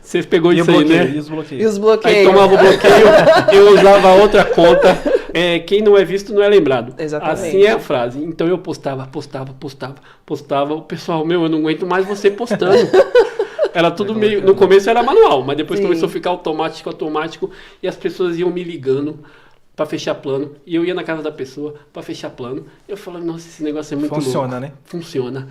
Você pegou E isso aí, né? E os bloqueios. E os bloqueios? Aí tomava o bloqueio, eu usava outra conta. Quem não é visto não é lembrado. Exatamente. Assim é a frase. Então eu postava. O pessoal, eu não aguento mais você postando. Era tudo meio... No começo era manual, mas depois começou a ficar automático. E as pessoas iam me ligando para fechar plano. E eu ia na casa da pessoa para fechar plano. Eu falava, nossa, esse negócio é muito louco. Funciona, né? Funciona.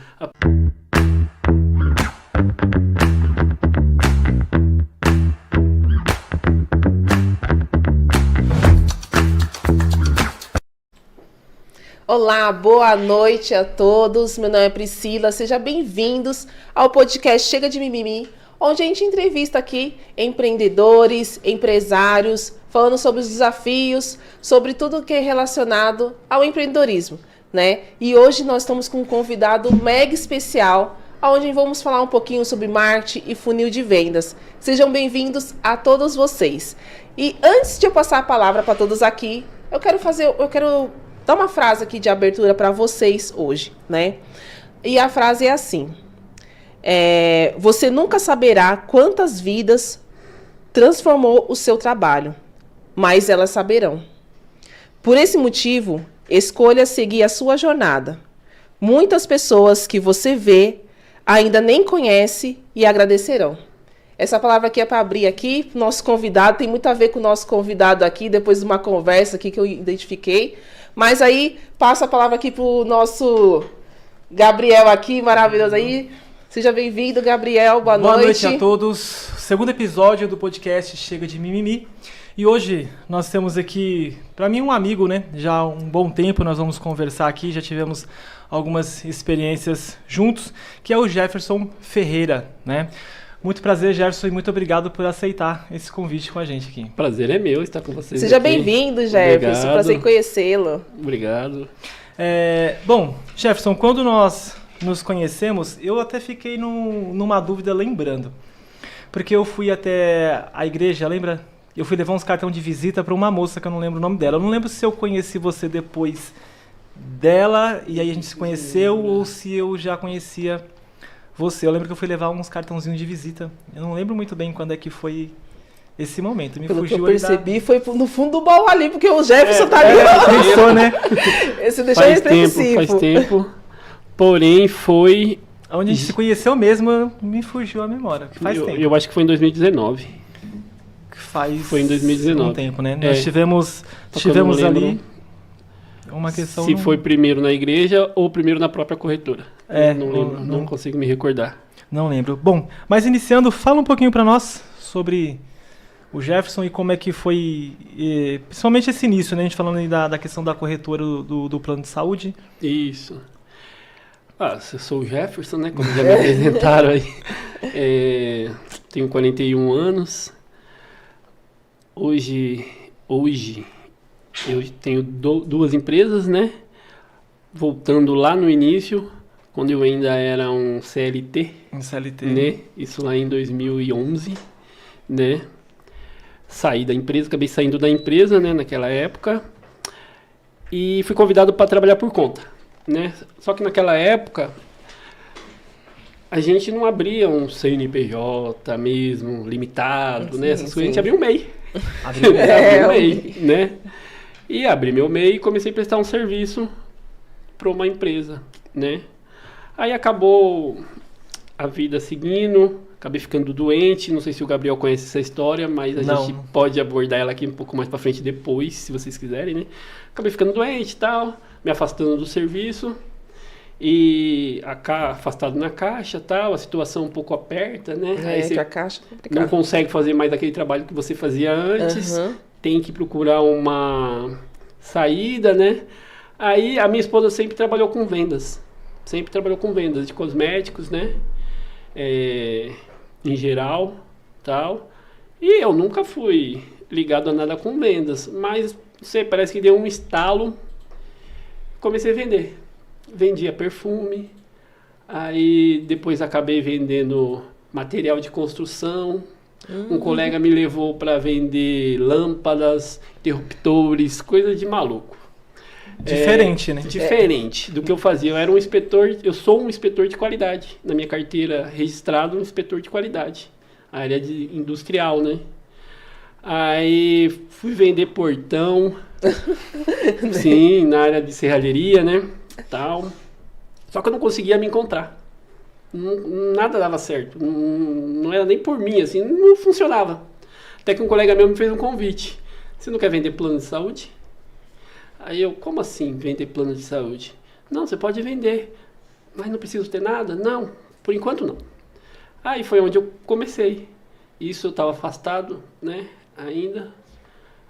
Olá, boa noite a todos. Meu nome é Priscila. Sejam bem-vindos ao podcast Chega de Mimimi, onde a gente entrevista aqui empreendedores, empresários, falando sobre os desafios, sobre tudo que é relacionado ao empreendedorismo, né? E hoje nós estamos com um convidado mega especial, onde vamos falar um pouquinho sobre marketing e funil de vendas. Sejam bem-vindos a todos vocês. E antes de eu passar a palavra para todos aqui, eu quero dar uma frase aqui de abertura para vocês hoje, né? E a frase é assim: você nunca saberá quantas vidas transformou o seu trabalho, mas elas saberão. Por esse motivo, escolha seguir a sua jornada. Muitas pessoas que você vê ainda nem conhece e agradecerão. Essa palavra aqui é para abrir aqui, nosso convidado, tem muito a ver com o nosso convidado aqui, depois de uma conversa aqui que eu identifiquei. Mas aí, passo a palavra aqui para o nosso Gabriel aqui, maravilhoso aí. Seja bem-vindo, Gabriel, boa noite. Boa noite a todos. Segundo episódio do podcast Chega de Mimimi. E hoje nós temos aqui, para mim, um amigo, né? Já há um bom tempo nós vamos conversar aqui, já tivemos algumas experiências juntos, que é o Jefferson Ferreira, né? Muito prazer, Jefferson, e muito obrigado por aceitar esse convite com a gente aqui. Prazer é meu estar com vocês. Seja aqui. bem-vindo, Jefferson. Obrigado. Prazer em conhecê-lo. Obrigado. Bom, Jefferson, quando nós nos conhecemos, eu até fiquei numa dúvida lembrando. Porque eu fui até a igreja, lembra? Eu fui levar uns cartão de visita para uma moça que eu não lembro o nome dela. Eu não lembro se eu conheci você depois dela e aí a gente se conheceu ou se eu já conhecia você. Eu lembro que eu fui levar uns cartãozinhos de visita. Eu não lembro muito bem quando é que foi esse momento. Me Pelo fugiu que eu percebi, foi no fundo do baú ali, porque o Jefferson tá ali. Pensou, né? Esse deixou Faz reflexivo. tempo. Porém, foi... Onde a gente se conheceu mesmo, me fugiu a memória. Faz tempo. Eu acho que foi em 2019. Foi em 2019. Um tempo, né? Nós tivemos ali uma questão... Se foi primeiro na igreja ou primeiro na própria corretora. Não lembro, não consigo me recordar. Não lembro. Bom, mas iniciando, fala um pouquinho para nós sobre o Jefferson e como é que foi, principalmente esse início, né? A gente falando aí da questão da corretora do plano de saúde. Isso. Eu sou o Jefferson, né? Como já me apresentaram aí. Tenho 41 anos. Hoje eu tenho duas empresas, né? Voltando lá no início, quando eu ainda era um CLT. Um CLT. Né? Isso lá em 2011, né? Acabei saindo da empresa, né? Naquela época. E fui convidado para trabalhar por conta, né? Só que naquela época a gente não abria um CNPJ mesmo, limitado, né? Essas coisas, a gente abria um MEI. Abri um MEI, né? E abri meu MEI e comecei a prestar um serviço para uma empresa, né? Aí acabou a vida seguindo, acabei ficando doente, não sei se o Gabriel conhece essa história, mas a gente pode abordar ela aqui um pouco mais para frente depois, se vocês quiserem, né? Acabei ficando doente e tal, me afastando do serviço e afastado na caixa e tal, a situação um pouco aperta, né? Aí você a caixa é complicado. não consegue fazer mais aquele trabalho que você fazia antes, tem que procurar uma saída, né? Aí a minha esposa sempre trabalhou com vendas de cosméticos, né? Em geral, tal. E eu nunca fui ligado a nada com vendas, mas parece que deu um estalo, comecei a vender. Vendia perfume, aí depois acabei vendendo material de construção. Um colega me levou para vender lâmpadas, interruptores, coisa de maluco. Diferente, né? Diferente do que eu fazia. Eu sou um inspetor de qualidade. Na minha carteira registrado, um inspetor de qualidade. área de industrial, né? Aí fui vender portão, sim, na área de serralheria, né? Tal. Só que eu não conseguia me encontrar. Nada dava certo. Não era nem por mim, assim, não funcionava. Até que um colega meu me fez um convite. Você não quer vender plano de saúde? Aí eu, como assim vender plano de saúde? Não, você pode vender, mas não preciso ter nada? Não, por enquanto não. Aí foi onde eu comecei. Isso eu estava afastado, né, ainda.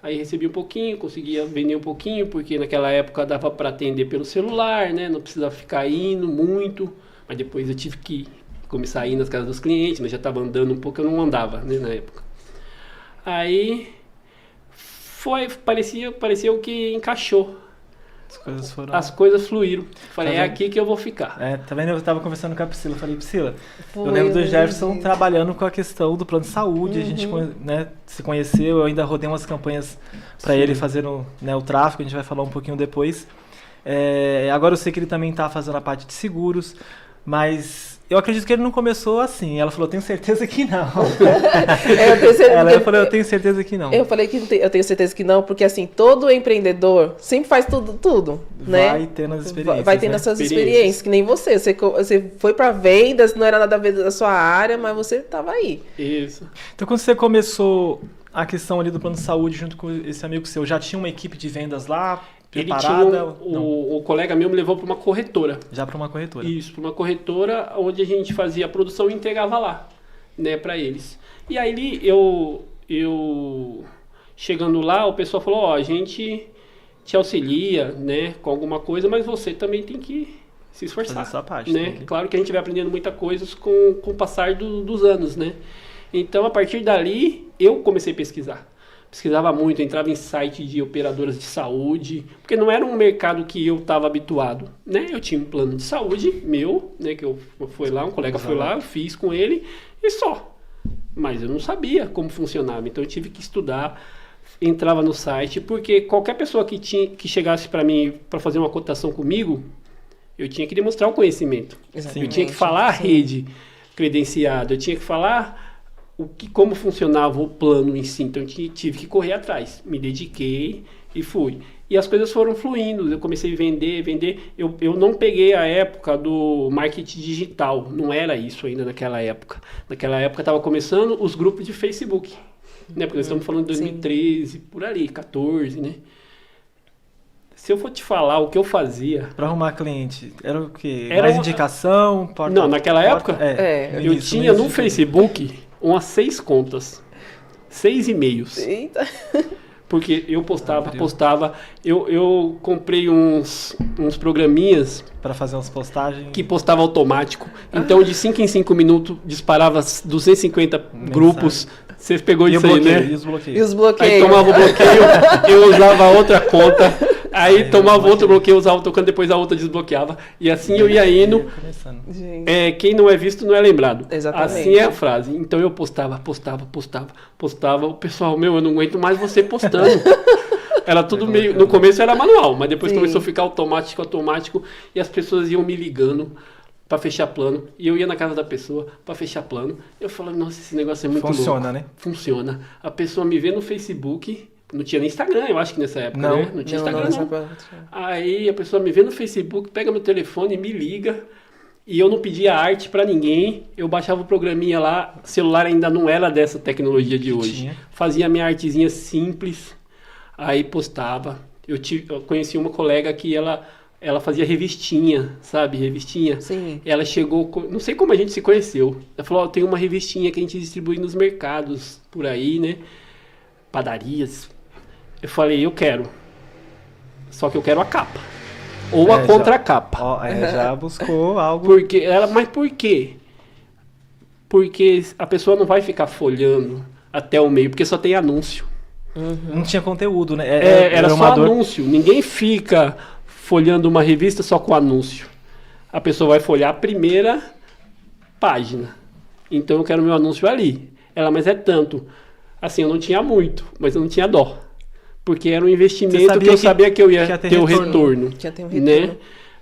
Aí recebi um pouquinho, conseguia vender um pouquinho, porque naquela época dava para atender pelo celular, né, não precisava ficar indo muito. Mas depois eu tive que começar a ir nas casas dos clientes, mas já estava andando um pouco, eu não andava, né, na época. Aí parecia o que encaixou. As coisas fluíram. Falei, é aqui que eu vou ficar. Tá vendo? Eu estava conversando com a Priscila. Falei, Priscila, eu lembro do Jefferson trabalhando com a questão do plano de saúde. A gente, né, se conheceu. Eu ainda rodei umas campanhas para ele fazer o tráfego. A gente vai falar um pouquinho depois. Agora eu sei que ele também está fazendo a parte de seguros. Mas eu acredito que ele não começou assim. Ela falou, tenho certeza que não. Eu tenho certeza que não. Eu falei que eu tenho certeza que não, porque assim, todo empreendedor sempre faz tudo, né? Vai tendo as experiências. Vai tendo as suas experiências, que nem você. Você foi para vendas, não era nada a ver da sua área, mas você estava aí. Isso. Então quando você começou a questão ali do plano de saúde junto com esse amigo seu, já tinha uma equipe de vendas lá? Preparada? O colega meu me levou para uma corretora. Já para uma corretora? Isso, para uma corretora onde a gente fazia a produção e entregava lá, né, para eles. E aí eu chegando lá, o pessoal falou, a gente te auxilia, né, com alguma coisa, mas você também tem que se esforçar. Fazer a sua parte, né? Claro que a gente vai aprendendo muita coisa com o passar dos anos, né? Então, a partir dali, eu comecei a pesquisar. Pesquisava muito, entrava em site de operadoras de saúde, porque não era um mercado que eu estava habituado, né? Eu tinha um plano de saúde meu, né? Que eu fui lá, um colega foi lá, eu fiz com ele e só. Mas eu não sabia como funcionava, então eu tive que estudar, entrava no site, porque qualquer pessoa que chegasse para mim para fazer uma cotação comigo, eu tinha que demonstrar o conhecimento. Exatamente. Eu tinha que falar a rede credenciada, eu tinha que falar como funcionava o plano em si, então eu tive que correr atrás, me dediquei e fui. E as coisas foram fluindo, eu comecei a vender, eu não peguei a época do marketing digital, não era isso ainda naquela época. Naquela época estava começando os grupos de Facebook, né? Porque nós estamos falando de 2013, por ali, 14, né? Se eu for te falar o que eu fazia... Para arrumar cliente, era o quê? Mais indicação? Não, naquela época, eu tinha no Facebook umas 6 contas, 6 e-mails. Eita! Porque eu postava, eu comprei uns programinhas... Para fazer umas postagens? Que postava automático. Então, de 5 em 5 minutos, disparava 250 grupos. Você pegou isso aí, né? E os bloqueios? Aí tomava o bloqueio, eu usava outra conta. Aí tomava outro bloqueio, usava outra conta, depois a outra desbloqueava. E assim eu ia indo. Quem não é visto não é lembrado. Exatamente. Assim é a frase. Então eu postava. O pessoal, eu não aguento mais você postando. Era tudo meio... No começo era manual, mas depois começou a ficar automático. E as pessoas iam me ligando para fechar plano. E eu ia na casa da pessoa para fechar plano. Eu falava, nossa, esse negócio é muito louco. Funciona, né? Funciona. A pessoa me vê no Facebook... Não tinha nem Instagram, eu acho que nessa época, né? Não tinha Instagram, não. Aí a pessoa me vê no Facebook, pega meu telefone, me liga. E eu não pedia arte pra ninguém. Eu baixava o programinha lá. Celular ainda não era dessa tecnologia de hoje. Fazia minha artezinha simples. Aí postava. Eu conheci uma colega que ela fazia revistinha, sabe? Revistinha. Sim. Ela chegou... Não sei como a gente se conheceu. Ela falou, tem uma revistinha que a gente distribui nos mercados por aí, né? Padarias. Eu falei, eu quero. Só que eu quero a capa. Ou a contracapa. Já buscou algo... Mas por quê? Porque a pessoa não vai ficar folhando até o meio, porque só tem anúncio. Não tinha conteúdo, né? Era só anúncio. Ninguém fica folhando uma revista só com anúncio. A pessoa vai folhear a primeira página. Então eu quero meu anúncio ali. Mas é tanto. Assim, eu não tinha muito, mas eu não tinha dó. Porque era um investimento que eu sabia que eu ia ter o retorno. Né?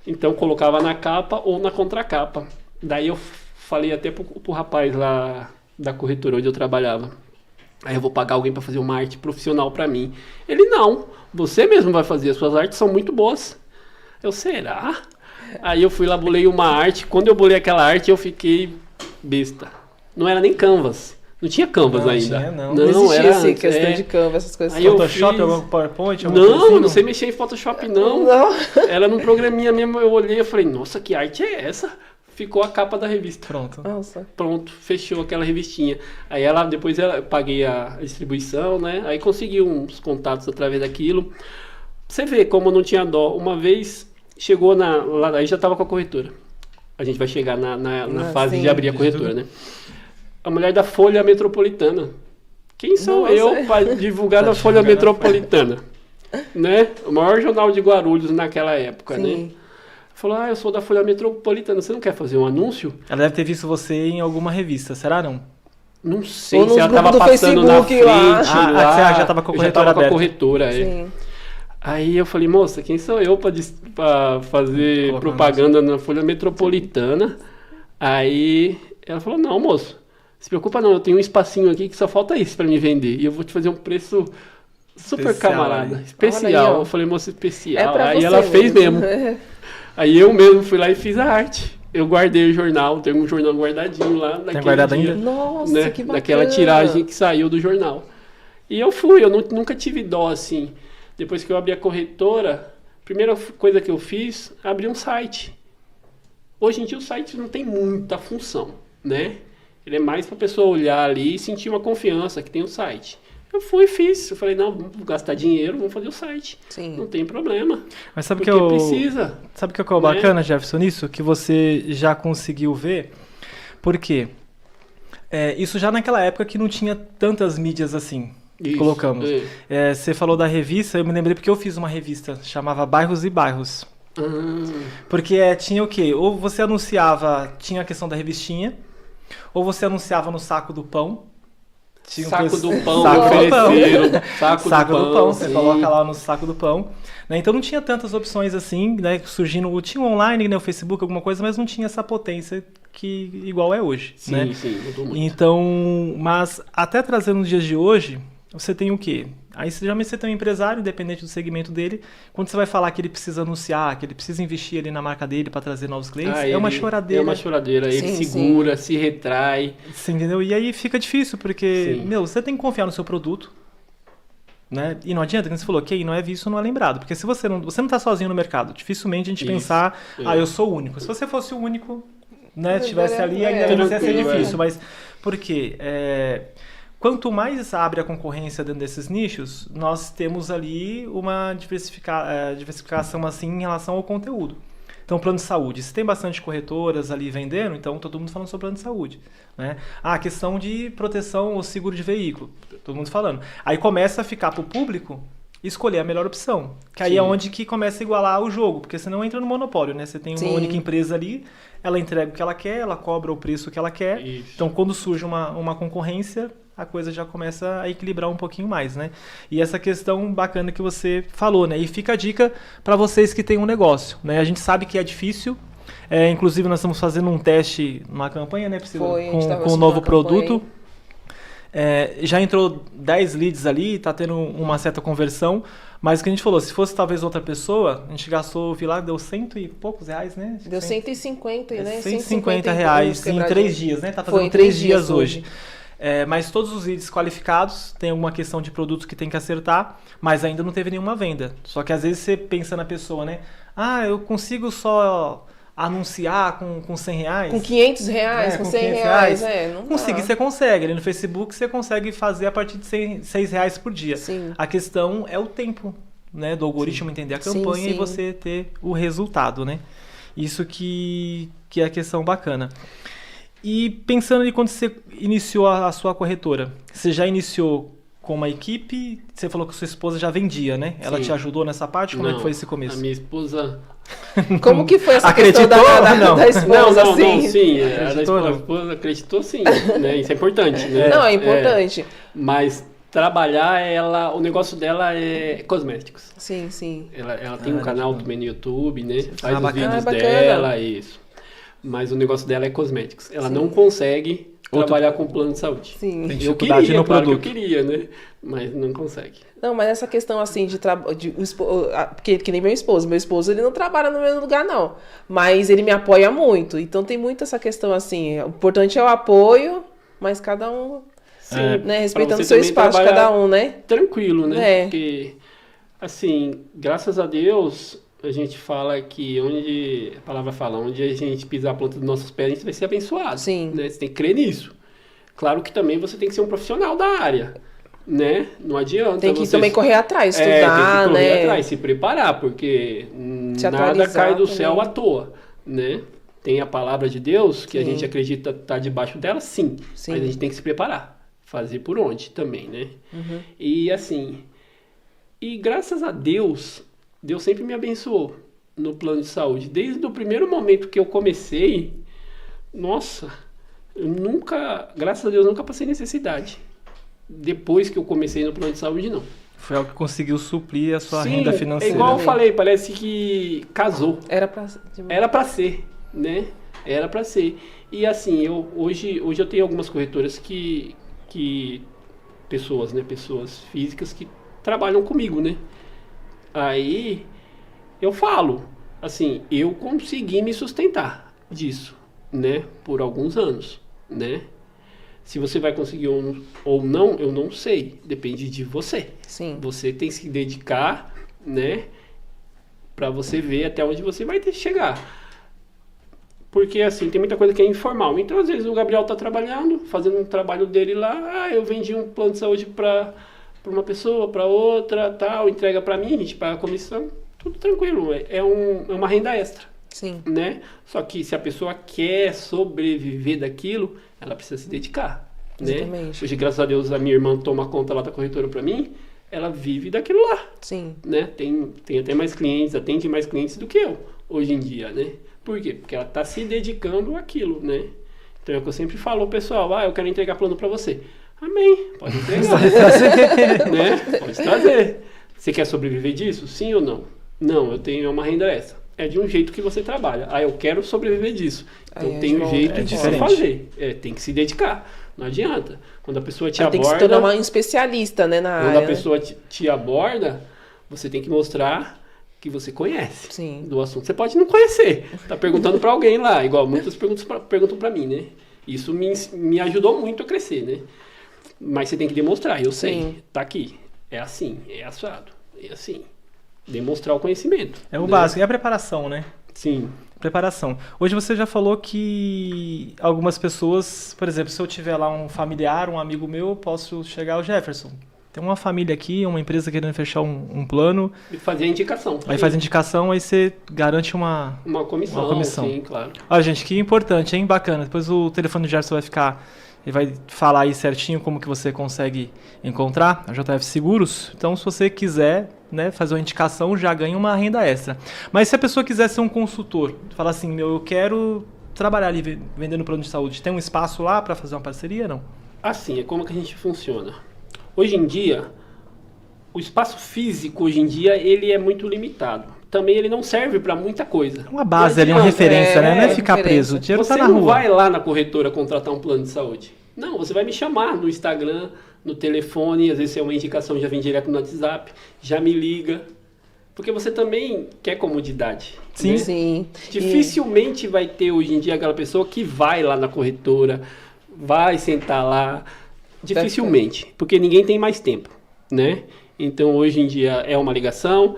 Então colocava na capa ou na contracapa. Daí eu falei até pro rapaz lá da corretora onde eu trabalhava. Aí eu vou pagar alguém para fazer uma arte profissional para mim. Ele, não, você mesmo vai fazer, as suas artes são muito boas. Eu, será? Aí eu fui lá, bolei uma arte. Quando eu bolei aquela arte, eu fiquei besta. Não era nem Canvas. Não tinha Canvas ainda. Não existia era assim, questão de Canvas, essas coisas. Aí eu Photoshop, fiz... algum PowerPoint? Alguma coisa Não, assim, não sei mexer em Photoshop, não. Era num programinha mesmo, eu olhei e falei, nossa, que arte é essa? Ficou a capa da revista. Pronto. Nossa. Pronto, fechou aquela revistinha. Aí depois eu paguei a distribuição, né? Aí consegui uns contatos através daquilo. Você vê como não tinha dó. Uma vez chegou lá, aí já estava com a corretora. A gente vai chegar na fase sim. de abrir a corretora, né? A mulher da Folha Metropolitana. Quem sou eu para divulgar na Folha Metropolitana? Né? O maior jornal de Guarulhos naquela época, né? Falou, eu sou da Folha Metropolitana, você não quer fazer um anúncio? Ela deve ter visto você em alguma revista, será não? Não sei ou se ela estava passando Facebook, na frente lá. lá. Já estava com a Eu corretora já tava aberta. com a corretora, Sim. Aí eu falei, moça, quem sou eu para fazer Colocar propaganda na Folha Metropolitana? Aí ela falou, não, moço, se preocupa não, eu tenho um espacinho aqui que só falta isso para me vender. E eu vou te fazer um preço super Especial, camarada, hein? especial. Aí, Eu falei, moça, É especial. pra Aí você ela fez mesmo. É. Aí eu mesmo fui lá e fiz a arte. Eu guardei o jornal, tenho um jornal guardadinho lá. Tem guardado ainda? Nossa, Né? que bacana. Daquela tiragem que saiu do jornal. E eu nunca tive dó assim. Depois que eu abri a corretora, a primeira coisa que eu fiz, abri um site. Hoje em dia o site não tem muita função, né? Ele é mais para a pessoa olhar ali e sentir uma confiança que tem o site. Eu fui e fiz. Eu falei, não, vamos gastar dinheiro, vamos fazer o site. Sim. Não tem problema. Mas sabe Porque que eu... precisa. Sabe o que é o bacana, Jefferson, nisso? Que você já conseguiu ver. Por quê? Isso já naquela época que não tinha tantas mídias assim. Isso, colocamos. Você falou da revista, eu me lembrei porque eu fiz uma revista, chamava Bairros e Bairros. Porque tinha o quê? Ou você anunciava, tinha a questão da revistinha, ou você anunciava no saco do pão. Saco do pão, saco ofereceram. Saco do pão, você sim. coloca lá no saco do pão. Né? Então não tinha tantas opções assim, né? Surgindo, tinha online, né? O Facebook, alguma coisa, mas não tinha essa potência que igual é hoje. Sim, né? sim, mudou muito. Então, mas até trazendo nos dias de hoje, você tem o quê? Aí geralmente você tem um empresário, independente do segmento dele, quando você vai falar que ele precisa anunciar, que ele precisa investir ali na marca dele para trazer novos clientes, é uma choradeira. É uma choradeira, ele Sim, segura, se retrai. Você entendeu? E aí fica difícil, porque, Sim. você tem que confiar no seu produto, né? E não adianta, quando você falou, quem não é visto não é lembrado, porque se você não está sozinho no mercado, dificilmente a gente Isso. pensar, eu sou o único. Se você fosse o único, né, estivesse ali, ainda ia ser Tranquilo, difícil, mas por quê? Quanto mais abre a concorrência dentro desses nichos, nós temos ali uma diversificação assim em relação ao conteúdo. Então, plano de saúde. Se tem bastante corretoras ali vendendo, então todo mundo falando sobre plano de saúde. Né? A questão de proteção ou seguro de veículo. Todo mundo falando. Aí começa a ficar para o público escolher a melhor opção. Que aí Sim. é onde que começa a igualar o jogo, porque senão entra no monopólio, né? Você tem uma Sim. única empresa ali, ela entrega o que ela quer, ela cobra o preço que ela quer. Isso. Então, quando surge uma concorrência, a coisa já começa a equilibrar um pouquinho mais, né? E essa questão bacana que você falou, né? E fica a dica para vocês que têm um negócio, né? A gente sabe que é difícil. Inclusive, nós estamos fazendo um teste numa campanha, né, Priscila? Com um novo produto. Já entrou 10 leads ali, tá tendo uma certa conversão, mas o que a gente falou, se fosse talvez outra pessoa, a gente gastou, vi lá, deu 100 e poucos reais, né? Deu 150, né? 150 reais em 3 dias, né? Tá fazendo Foi 3 dias hoje. Mas todos os leads qualificados, tem alguma questão de produto que tem que acertar, mas ainda não teve nenhuma venda. Só que às vezes você pensa na pessoa, né? Eu consigo só anunciar com 100 reais. Com 500 reais, com 100 reais. Não conseguir, você consegue. Ali no Facebook você consegue fazer a partir de 6 reais por dia. Sim. A questão é o tempo, né, do algoritmo entender a campanha e você ter o resultado, né? Isso que é a questão bacana. E pensando em quando você iniciou a sua corretora, você já iniciou com uma equipe? Você falou que sua esposa já vendia, né? Ela Sim. te ajudou nessa parte? Como é que foi esse começo? A minha esposa... Como que foi essa Acreditou questão ou não? da esposa, Não, assim? sim. Acreditou, A esposa acreditou sim, né? Isso é importante, né? Não, é importante. Mas trabalhar, o negócio dela é cosméticos. Sim, sim. Ela tem um canal também no YouTube, né? Faz os bacana. vídeos Bacana. dela, isso. Mas o negócio dela é cosméticos. Ela não consegue trabalhar com plano de saúde. Sim. Tem Eu dificuldade queria, no claro que eu produto. queria, né? Mas não consegue. Não, mas essa questão assim de trabalho. Que nem meu esposo. Meu esposo ele não trabalha no mesmo lugar, não. Mas ele me apoia muito. Então tem muito essa questão assim. O importante é o apoio, mas cada um, Sim, né? Respeitando pra o você seu também espaço de trabalhar cada um, né? tranquilo, né? É. Porque, assim, graças a Deus, a gente fala que onde, a palavra fala, onde a gente pisar a planta dos nossos pés, a gente vai ser abençoado. Sim. Né? Você tem que crer nisso. Claro que também você tem que ser um profissional da área, né? Não adianta Tem que você... também correr atrás, tem que estudar, correr né? atrás, se preparar, porque Se nada atualizar cai do também. céu à toa, né? Tem a palavra de Deus, que a Sim. gente acredita estar debaixo dela, sim. Sim. Mas a gente tem que se preparar. Fazer por onde também, né? Uhum. E assim... E graças a Deus, Deus sempre me abençoou no plano de saúde. Desde o primeiro momento que eu comecei, nossa, eu nunca, graças a Deus, nunca passei necessidade. Depois que eu comecei no plano de saúde, não. Foi algo que conseguiu suprir a sua Sim, renda é financeira. igual eu falei, parece que casou. Era pra. Era pra ser, né? Era pra ser. E assim, hoje eu tenho algumas corretoras que pessoas, né? Pessoas físicas que trabalham comigo, né? Aí eu falo, assim, eu consegui me sustentar disso, né? Por alguns anos, né? Se você vai conseguir ou não, eu não sei. Depende de você. Sim. Você tem que se dedicar, né? Pra você ver até onde você vai ter que chegar. Porque, assim, tem muita coisa que é informal. Então, às vezes, o Gabriel tá trabalhando, fazendo um trabalho dele lá. Ah, eu vendi um plano de saúde pra uma pessoa, pra outra, tal. Entrega pra mim, a gente paga a comissão. Tudo tranquilo. É uma renda extra, Sim. né? Só que se a pessoa quer sobreviver daquilo, ela precisa se dedicar, né? Exatamente. Hoje, graças a Deus, a minha irmã toma conta lá da corretora pra mim. Ela vive daquilo lá, Sim. né? Tem até mais clientes, atende mais clientes do que eu, hoje em dia, né? Por quê? Porque ela está se dedicando àquilo, né? Então é o que eu sempre falo, pessoal, eu quero entregar plano para você. Amém, pode entregar, né? Pode trazer. Você quer sobreviver disso? Sim ou não? Não, eu tenho uma renda extra. É de um jeito que você trabalha. Eu quero sobreviver disso. Então Aí é tem um igual- jeito é de diferente. você fazer. Tem que se dedicar. Não adianta. Quando a pessoa te Ela tem que se aborda... tornar um especialista, né, na Quando área. a pessoa te aborda, você tem que mostrar que você conhece Sim. do assunto. Você pode não conhecer, tá perguntando para alguém lá, igual muitas perguntam para mim, né? Isso me ajudou muito a crescer, né? Mas você tem que demonstrar, eu sei, Sim. tá aqui, é assim, é assado, é assim. Demonstrar o conhecimento. É o né? básico, é a preparação, né? Sim. Preparação. Hoje você já falou que algumas pessoas, por exemplo, se eu tiver lá um familiar, um amigo meu, eu posso chegar ao Jefferson. Tem uma família aqui, uma empresa querendo fechar um plano, E fazer a indicação. aí faz indicação, aí você garante uma Uma comissão, sim, claro. Olha, gente, que importante, hein? Bacana. Depois o telefone do Jefferson vai ficar... Ele vai falar aí certinho como que você consegue encontrar a JF Seguros. Então, se você quiser, né, fazer uma indicação, já ganha uma renda extra. Mas se a pessoa quiser ser um consultor, falar assim, eu quero trabalhar ali vendendo plano de saúde, tem um espaço lá para fazer uma parceria, não? Assim, é como que a gente funciona. Hoje em dia, o espaço físico, hoje em dia, ele é muito limitado. Também ele não serve para muita coisa. Uma base Não ali, uma adianta, referência, né? Não é ficar referência. preso. O dinheiro Você tá na não rua. vai lá na corretora contratar um plano de saúde. Não, você vai me chamar no Instagram, no telefone, às vezes é uma indicação, já vem direto no WhatsApp, já me liga. Porque você também quer comodidade. Sim. né? Sim. Dificilmente vai ter hoje em dia aquela pessoa que vai lá na corretora, vai sentar lá. Dificilmente, porque ninguém tem mais tempo, né? Então hoje em dia é uma ligação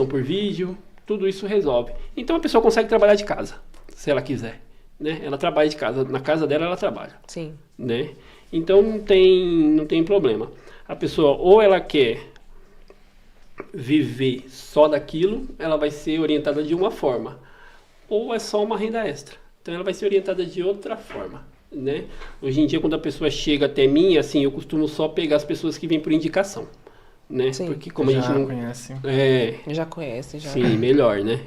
por vídeo, tudo isso resolve. Então a pessoa consegue trabalhar de casa, se ela quiser, né? Ela trabalha de casa, na casa dela ela trabalha, Sim. né? Então não tem problema. A pessoa ou ela quer viver só daquilo, ela vai ser orientada de uma forma, ou é só uma renda extra. Então ela vai ser orientada de outra forma, né? Hoje em dia quando a pessoa chega até mim, assim, eu costumo só pegar as pessoas que vêm por indicação, né? Sim. Porque como a Já gente não conhece. Já conhece, já. sim, melhor, né?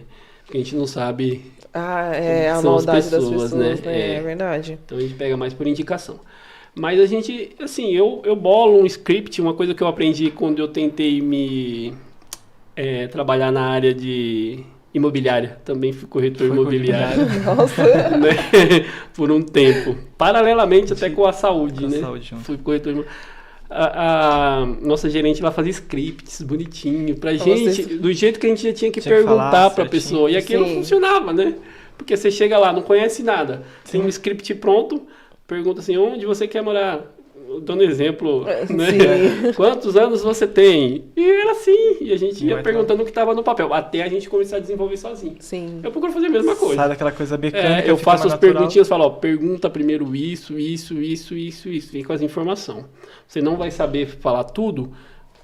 Porque a gente não sabe, Ah, a São as maldade das pessoas, pessoas, né? né? É. É verdade. então a gente pega mais por indicação. Mas a gente, assim, eu bolo um script, uma coisa que eu aprendi quando eu tentei trabalhar na área de imobiliária. Também fui corretor imobiliário. Nossa. Né? Por um tempo. Paralelamente até com a saúde, Com a né? saúde, Fui corretor imobiliário. A nossa gerente lá fazia scripts bonitinho pra gente, do jeito que a gente já tinha que Tinha que perguntar falar pra certinho. pessoa. E aquilo Sim. funcionava, né? Porque você chega lá, não conhece nada. Tem um script pronto, pergunta assim, onde você quer morar? Dando exemplo, né? Sim. Quantos anos você tem? E era assim, e a gente ia Vai perguntando o que estava no papel, até a gente começar a desenvolver sozinho. Sim. Eu procuro fazer a mesma coisa. Sai daquela coisa mecânica. Eu fica faço mais as natural. perguntinhas, falo, ó, pergunta primeiro isso, vem com as informações. Você não vai saber falar tudo,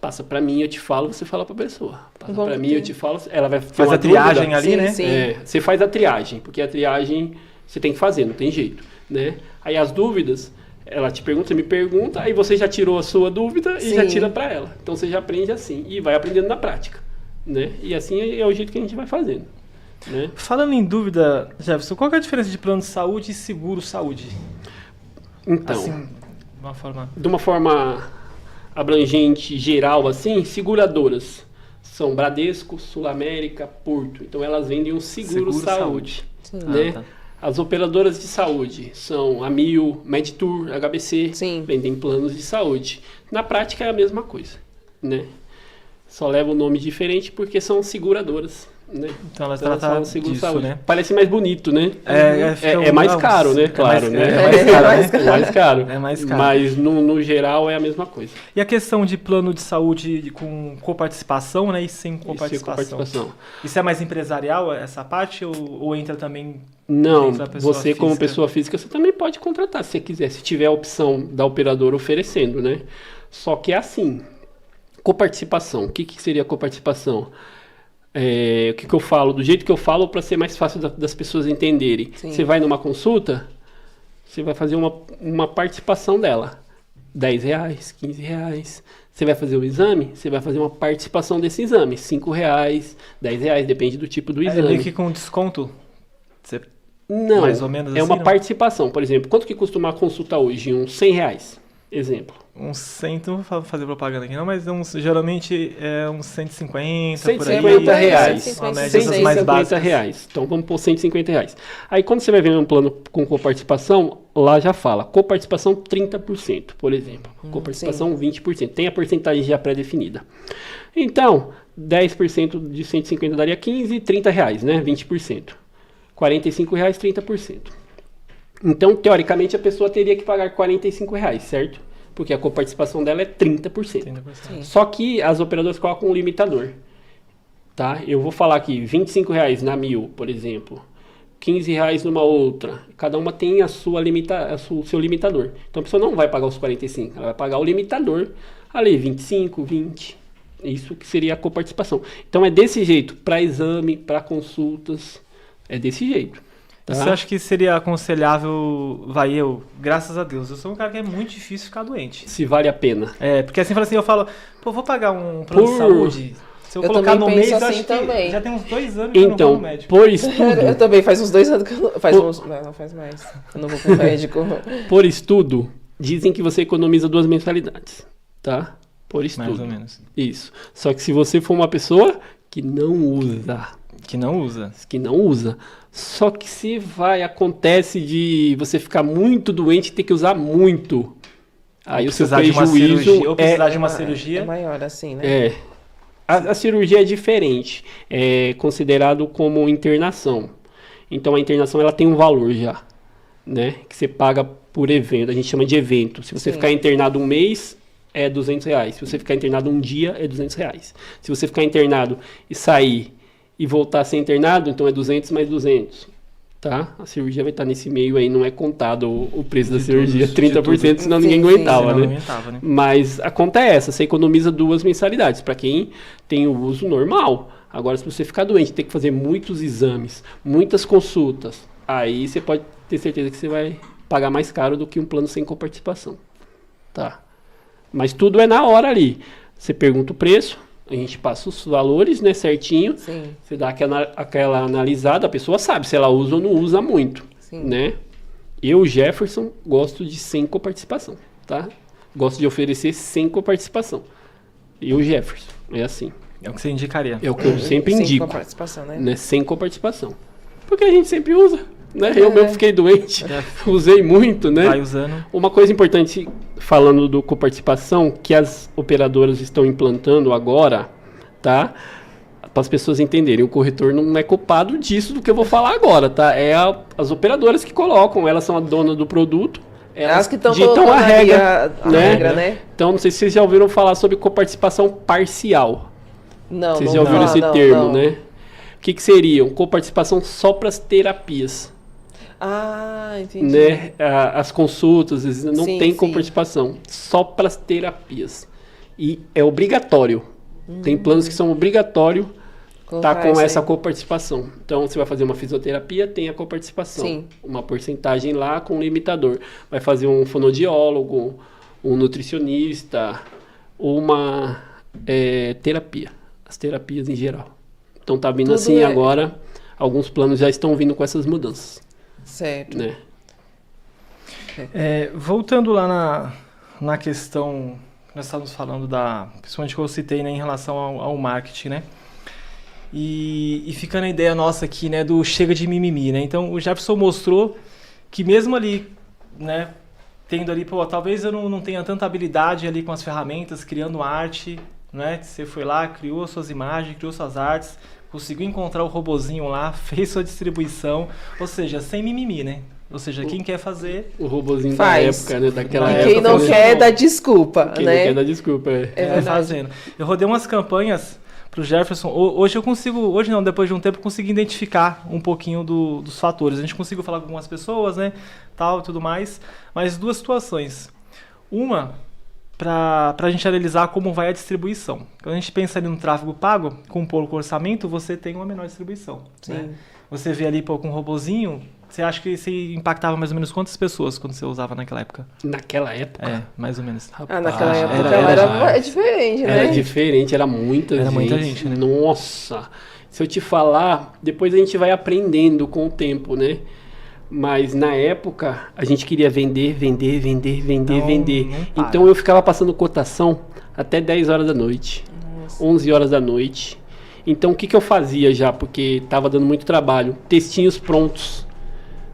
passa pra mim, eu te falo, você fala pra pessoa. Passa Vamos pra mim, ter. eu te falo, ela vai ter Faz uma a triagem dúvida. ali, Sim, né? sim. Você faz a triagem, porque a triagem você tem que fazer, não tem jeito, né? Aí as dúvidas, ela te pergunta, você me pergunta, aí você já tirou a sua dúvida e já Sim. tira pra ela. Então você já aprende assim e vai aprendendo na prática, né? E assim é o jeito que a gente vai fazendo, né? Falando em dúvida, Jefferson, qual que é a diferença de plano de saúde e seguro saúde? Então, Assim, de uma forma abrangente, geral, assim, seguradoras são Bradesco, Sul América, Porto. Então elas vendem um seguro saúde, Sim. né? tá. As operadoras de saúde são a Mil, Medtour, HBC, Sim. vendem planos de saúde. Na prática é a mesma coisa, né? Só leva um nome diferente porque são seguradoras, né? Então elas Então, elas tratam falam seguro disso, saúde. né? Parece mais bonito, né? Fica É mais não, caro, né? é Claro, mais- né? é mais caro, né? É mais caro. É mais caro. Mas no geral é a mesma coisa. E a questão de plano de saúde com coparticipação, né? E sem coparticipação. Isso é mais empresarial, essa parte? Ou entra também Não, dentro da pessoa você como física? pessoa física, você também pode contratar se você quiser, se tiver a opção da operadora oferecendo, né? Só que é assim, coparticipação. O que seria coparticipação? O que eu falo? Do jeito que eu falo para ser mais fácil das pessoas entenderem. Sim. Você vai numa consulta, você vai fazer uma participação dela. R$10, R$15. Você vai fazer o exame, você vai fazer uma participação desse exame. R$5, R$10, depende do tipo do É exame. meio que com desconto? Você... Não, mais ou menos é assim, uma não? participação. Por exemplo, quanto que custa uma consulta hoje? Uns R$100, exemplo. Uns 100, não vou fazer propaganda aqui não, mas geralmente é uns 150, por aí. R$150. Uma média das mais R$150. básicas. Então vamos pôr R$150. Aí quando você vai ver um plano com coparticipação, lá já fala, coparticipação 30%, por exemplo. Coparticipação 20%. Tem a porcentagem já pré-definida. Então, 10% de 150 daria 15, R$30, né? 20%. R$45, 30%. Então, teoricamente, a pessoa teria que pagar R$45, certo? Porque a coparticipação dela é 30%. 30%. Só que as operadoras colocam um limitador. Tá? Eu vou falar aqui, R$25 na Mil, por exemplo. R$15 numa outra. Cada uma tem o seu limitador. Então a pessoa não vai pagar os 45, ela vai pagar o limitador ali, 25, 20. Isso que seria a coparticipação. Então é desse jeito, para exame, para consultas, é desse jeito. Tá? Você acha que seria aconselhável, graças a Deus, eu sou um cara que é muito difícil ficar doente. Se vale a pena. Porque assim, eu falo, vou pagar um plano de saúde. Se eu Eu colocar no também mês, penso eu assim acho também. que já tem uns 2 anos que eu não vou Então, no médico. por estudo, Eu também, faz uns 2 anos que eu não... Não, faz mais. Eu não vou pro médico. por estudo, dizem que você economiza 2 mensalidades, tá? Por estudo. Mais ou menos. Isso. Só que se você for uma pessoa que não usa, Que não usa. só que se acontece de você ficar muito doente e ter que usar muito, aí o seu Precisar de uma prejuízo cirurgia, ou precisar é... de uma É cirurgia. maior assim, né? É. A cirurgia é diferente. É considerado como internação. Então a internação ela tem um valor já, né? Que você paga por evento. A gente chama de evento. Se você Sim. ficar internado um mês, é R$200. Se você ficar internado um dia, é R$200. Se você ficar internado e sair e voltar a ser internado, então é 200 mais 200. Tá? A cirurgia vai estar nesse meio aí, não é contado o preço da cirurgia, tudo, de 30%, senão Sim, ninguém sim. aguentava, Senão né? não aguentava, né? Mas a conta é essa, você economiza 2 mensalidades, para quem tem o uso normal. Agora, se você ficar doente, ter que fazer muitos exames, muitas consultas, aí você pode ter certeza que você vai pagar mais caro do que um plano sem coparticipação. Tá? Mas tudo é na hora ali. Você pergunta o preço, a gente passa os valores, né, certinho. Sim, Você dá aquela analisada, a pessoa sabe se ela usa ou não usa muito, sim. né? Eu, Jefferson, gosto de sem coparticipação, tá? Gosto de oferecer sem coparticipação. Eu, Jefferson, é assim. É o que você indicaria. É o que eu sempre Sem indico. coparticipação, né? Né? Sem coparticipação. Porque a gente sempre usa. Né? Eu mesmo fiquei doente, usei muito, né? Vai usando. Uma coisa importante, falando do coparticipação, que as operadoras estão implantando agora, tá? Para as pessoas entenderem, o corretor não é culpado disso do que eu vou falar agora, tá? As operadoras que colocam, elas são a dona do produto, elas que estão ditam colocando a regra, a regra, né? Então, não sei se vocês já ouviram falar sobre coparticipação parcial. Não, Vocês não já ouviram fala, esse não, termo, não. né? O que seria? Coparticipação só para as terapias. Ah, entendi. Né? As consultas, às vezes, não Sim, tem sim. coparticipação, só para as terapias. E é obrigatório. Tem planos que são obrigatórios Colocar tá com isso essa aí. coparticipação. Então, você vai fazer uma fisioterapia, tem a coparticipação. Sim. Uma porcentagem lá com limitador. Vai fazer um fonoaudiólogo, um nutricionista, uma terapia. As terapias em geral. Então, tá vindo Tudo assim é- agora. Alguns planos já estão vindo com essas mudanças. Certo. Né? Voltando lá na questão que nós estávamos falando principalmente que eu citei, né, em relação ao marketing, né? E ficando a ideia nossa aqui, né, do chega de mimimi, né? Então, o Jefferson mostrou que mesmo ali, né, tendo ali, pô, talvez eu não tenha tanta habilidade ali com as ferramentas, criando arte, né? Você foi lá, criou suas imagens, criou suas artes, conseguiu encontrar o robozinho lá, fez sua distribuição, ou seja, sem mimimi, né? Ou seja, quem quer fazer... O robozinho Faz. da época, né? Daquela E época. quem não fazendo- quer dá desculpa, Quem né? não quer dar desculpa, É verdade. fazendo. Eu rodei umas campanhas pro Jefferson. Hoje eu consigo, hoje não, depois de um tempo, eu consegui identificar um pouquinho dos fatores. A gente conseguiu falar com algumas pessoas, né, tal e tudo mais, mas duas situações. Uma, para a gente analisar como vai a distribuição. Quando a gente pensa ali no tráfego pago, com pouco orçamento, você tem uma menor distribuição. Sim. Né? Você vê ali pô, com um robozinho, você acha que você impactava mais ou menos quantas pessoas quando você usava naquela época? Naquela época? Mais ou menos. Ah, naquela época era é diferente, né? Era diferente, era muita Era gente. muita gente, né? Nossa! Se eu te falar, depois a gente vai aprendendo com o tempo, né? Mas na época, a gente queria vender. Não para. Então eu ficava passando cotação até 10 horas da noite, 11 horas da noite. Então o que eu fazia já? Porque estava dando muito trabalho. Textinhos prontos,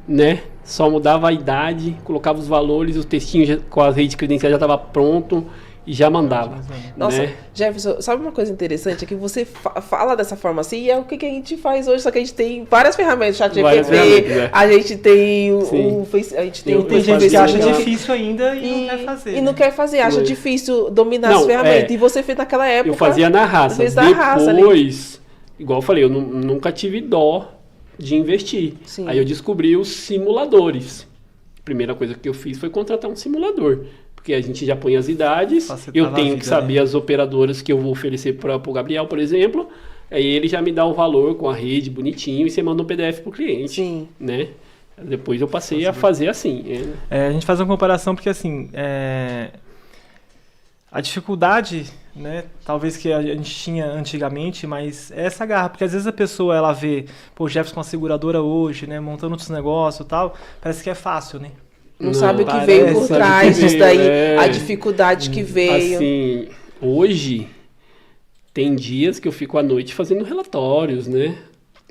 né? Só mudava a idade, colocava os valores, o textinho com as redes credenciais já estava pronto e já mandava. Nossa, né? Jefferson, sabe uma coisa interessante? É que você fala dessa forma assim, e é o que a gente faz hoje, só que a gente tem várias ferramentas, chat Várias GPT, ferramentas, é. a gente tem Sim. o Face, a gente tem Eu- o Tem gente que fazia acha já. difícil ainda e não quer fazer. E não né? quer fazer, acha Foi. difícil dominar Não, as ferramentas. é. E você fez naquela época. Eu fazia na raça. fez na raça ali. Depois, igual eu falei, eu nunca tive dó de investir. Sim. Aí eu descobri os simuladores. A primeira coisa que eu fiz foi contratar um simulador. Porque a gente já põe as idades, Facilitava eu a tenho vida, que saber né? as operadoras que eu vou oferecer para o Gabriel, por exemplo. Aí ele já me dá o valor com a rede bonitinho e você manda um PDF pro cliente. Sim. Né? Depois eu passei a fazer assim. A gente faz uma comparação porque, assim, a dificuldade, né, talvez que a gente tinha antigamente, mas é essa garra, porque às vezes a pessoa, ela vê, pô, o Jefferson com a seguradora hoje, né, montando outros negócios e tal, parece que é fácil, né? Não sabe o que parece, veio por sabe trás o que disso veio, daí, a dificuldade que veio. Assim, hoje tem dias que eu fico à noite fazendo relatórios, né?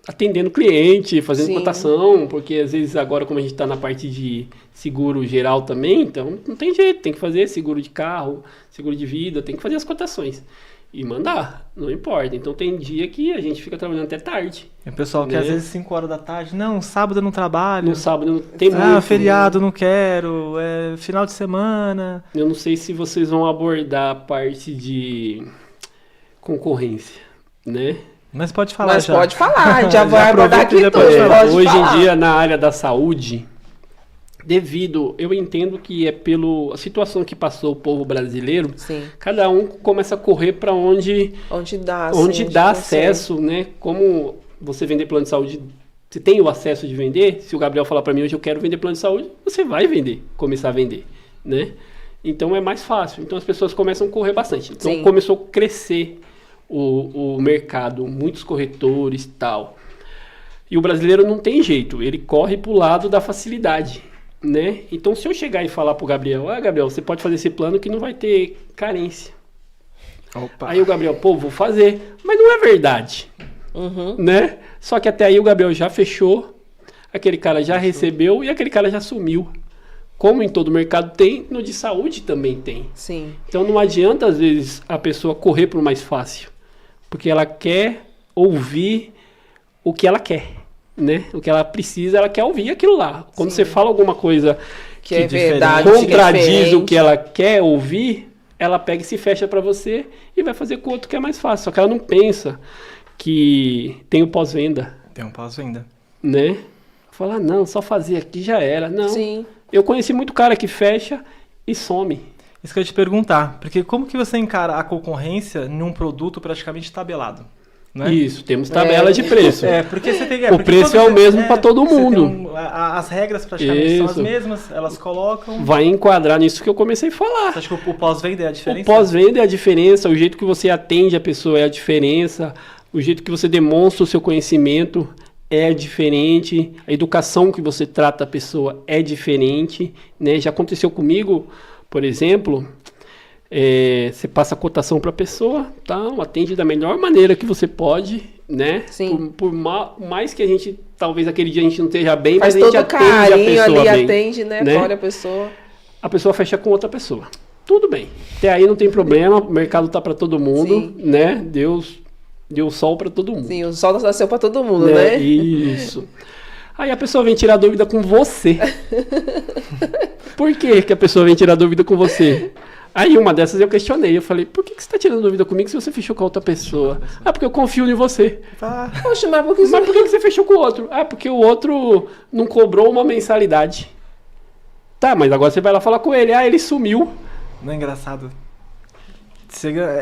Atendendo cliente, fazendo Sim. cotação, porque às vezes agora como a gente está na parte de seguro geral também, então não tem jeito, tem que fazer seguro de carro, seguro de vida, tem que fazer as cotações. E mandar, não importa. Então tem dia que a gente fica trabalhando até tarde. E o pessoal que Né? às vezes 5 horas da tarde, não, sábado eu não trabalho, No sábado não tem ah, muito. feriado não quero, final de semana. Eu não sei se vocês vão abordar a parte de concorrência, né? Mas pode falar Mas já. pode falar, a gente já Já vai abordar aproveita e aqui depois tudo. fala. Pode Hoje falar. em dia, na área da saúde, eu entendo que é pela situação que passou o povo brasileiro, Sim. cada um começa a correr para onde Onde dá, dá consegue. acesso, né? Como você vender plano de saúde, você tem o acesso de vender. Se o Gabriel falar para mim hoje eu quero vender plano de saúde, você vai vender, começar a vender, né? Então é mais fácil. Então as pessoas começam a correr bastante. Então Sim. começou a crescer o mercado, muitos corretores e tal. E o brasileiro não tem jeito, ele corre pro lado da facilidade, né? Então se eu chegar e falar pro Gabriel, Gabriel, você pode fazer esse plano que não vai ter carência. Opa. Aí o Gabriel, pô, vou fazer. Mas não é verdade, né? Só que até aí o Gabriel já fechou, aquele cara já recebeu e aquele cara já sumiu. Como em todo mercado tem, no de saúde também tem. Sim. Então não adianta, às vezes, a pessoa correr para o mais fácil. Porque ela quer ouvir o que ela quer, né? O que ela precisa, ela quer ouvir aquilo lá. Quando Sim. você fala alguma coisa Que é verdade, contradiz que é o diferente. que ela quer ouvir, ela pega e se fecha para você e vai fazer com o outro que é mais fácil. Só que ela não pensa que tem o pós-venda, Tem um pós-venda. né? Falar, não, só fazer aqui já era. Não. Sim. Eu conheci muito cara que fecha e some. Isso que eu ia te perguntar, porque como que você encara a concorrência num produto praticamente tabelado? Né? Isso, temos tabela de preço. Porque você tem O preço é o mesmo pra todo você mundo. tem as regras praticamente são as Isso. mesmas, elas colocam. Vai enquadrar nisso que eu comecei a falar. Você acha que o pós-venda é a diferença? O pós-venda é a diferença, o jeito que você atende a pessoa é a diferença, o jeito que você demonstra o seu conhecimento é diferente, a educação que você trata a pessoa é diferente, né? Já aconteceu comigo, por exemplo, você passa a cotação para a pessoa, tá? Atende da melhor maneira que você pode, né? Sim. Por mais que a gente, talvez aquele dia a gente não esteja bem, Faz mas a gente todo atende a carinho pessoa ali, bem, atende, né? né? Acolhe a pessoa. A pessoa fecha com outra pessoa. Tudo bem. Até aí não tem problema, o mercado tá para todo mundo, Sim. né? Deus deu sol para todo mundo. Sim, o sol nasceu pra todo mundo, né? Isso. Aí a pessoa vem tirar dúvida com você. Por que a pessoa vem tirar dúvida com você? Aí uma dessas eu questionei, eu falei, por que você está tirando dúvida comigo se você fechou com a outra pessoa? Ah, porque eu confio em você. Ah, Poxa, mas por que Mas por que você fechou com o outro? Ah, porque o outro não cobrou uma mensalidade. Tá, mas agora você vai lá falar com ele. Ah, ele sumiu, não é engraçado.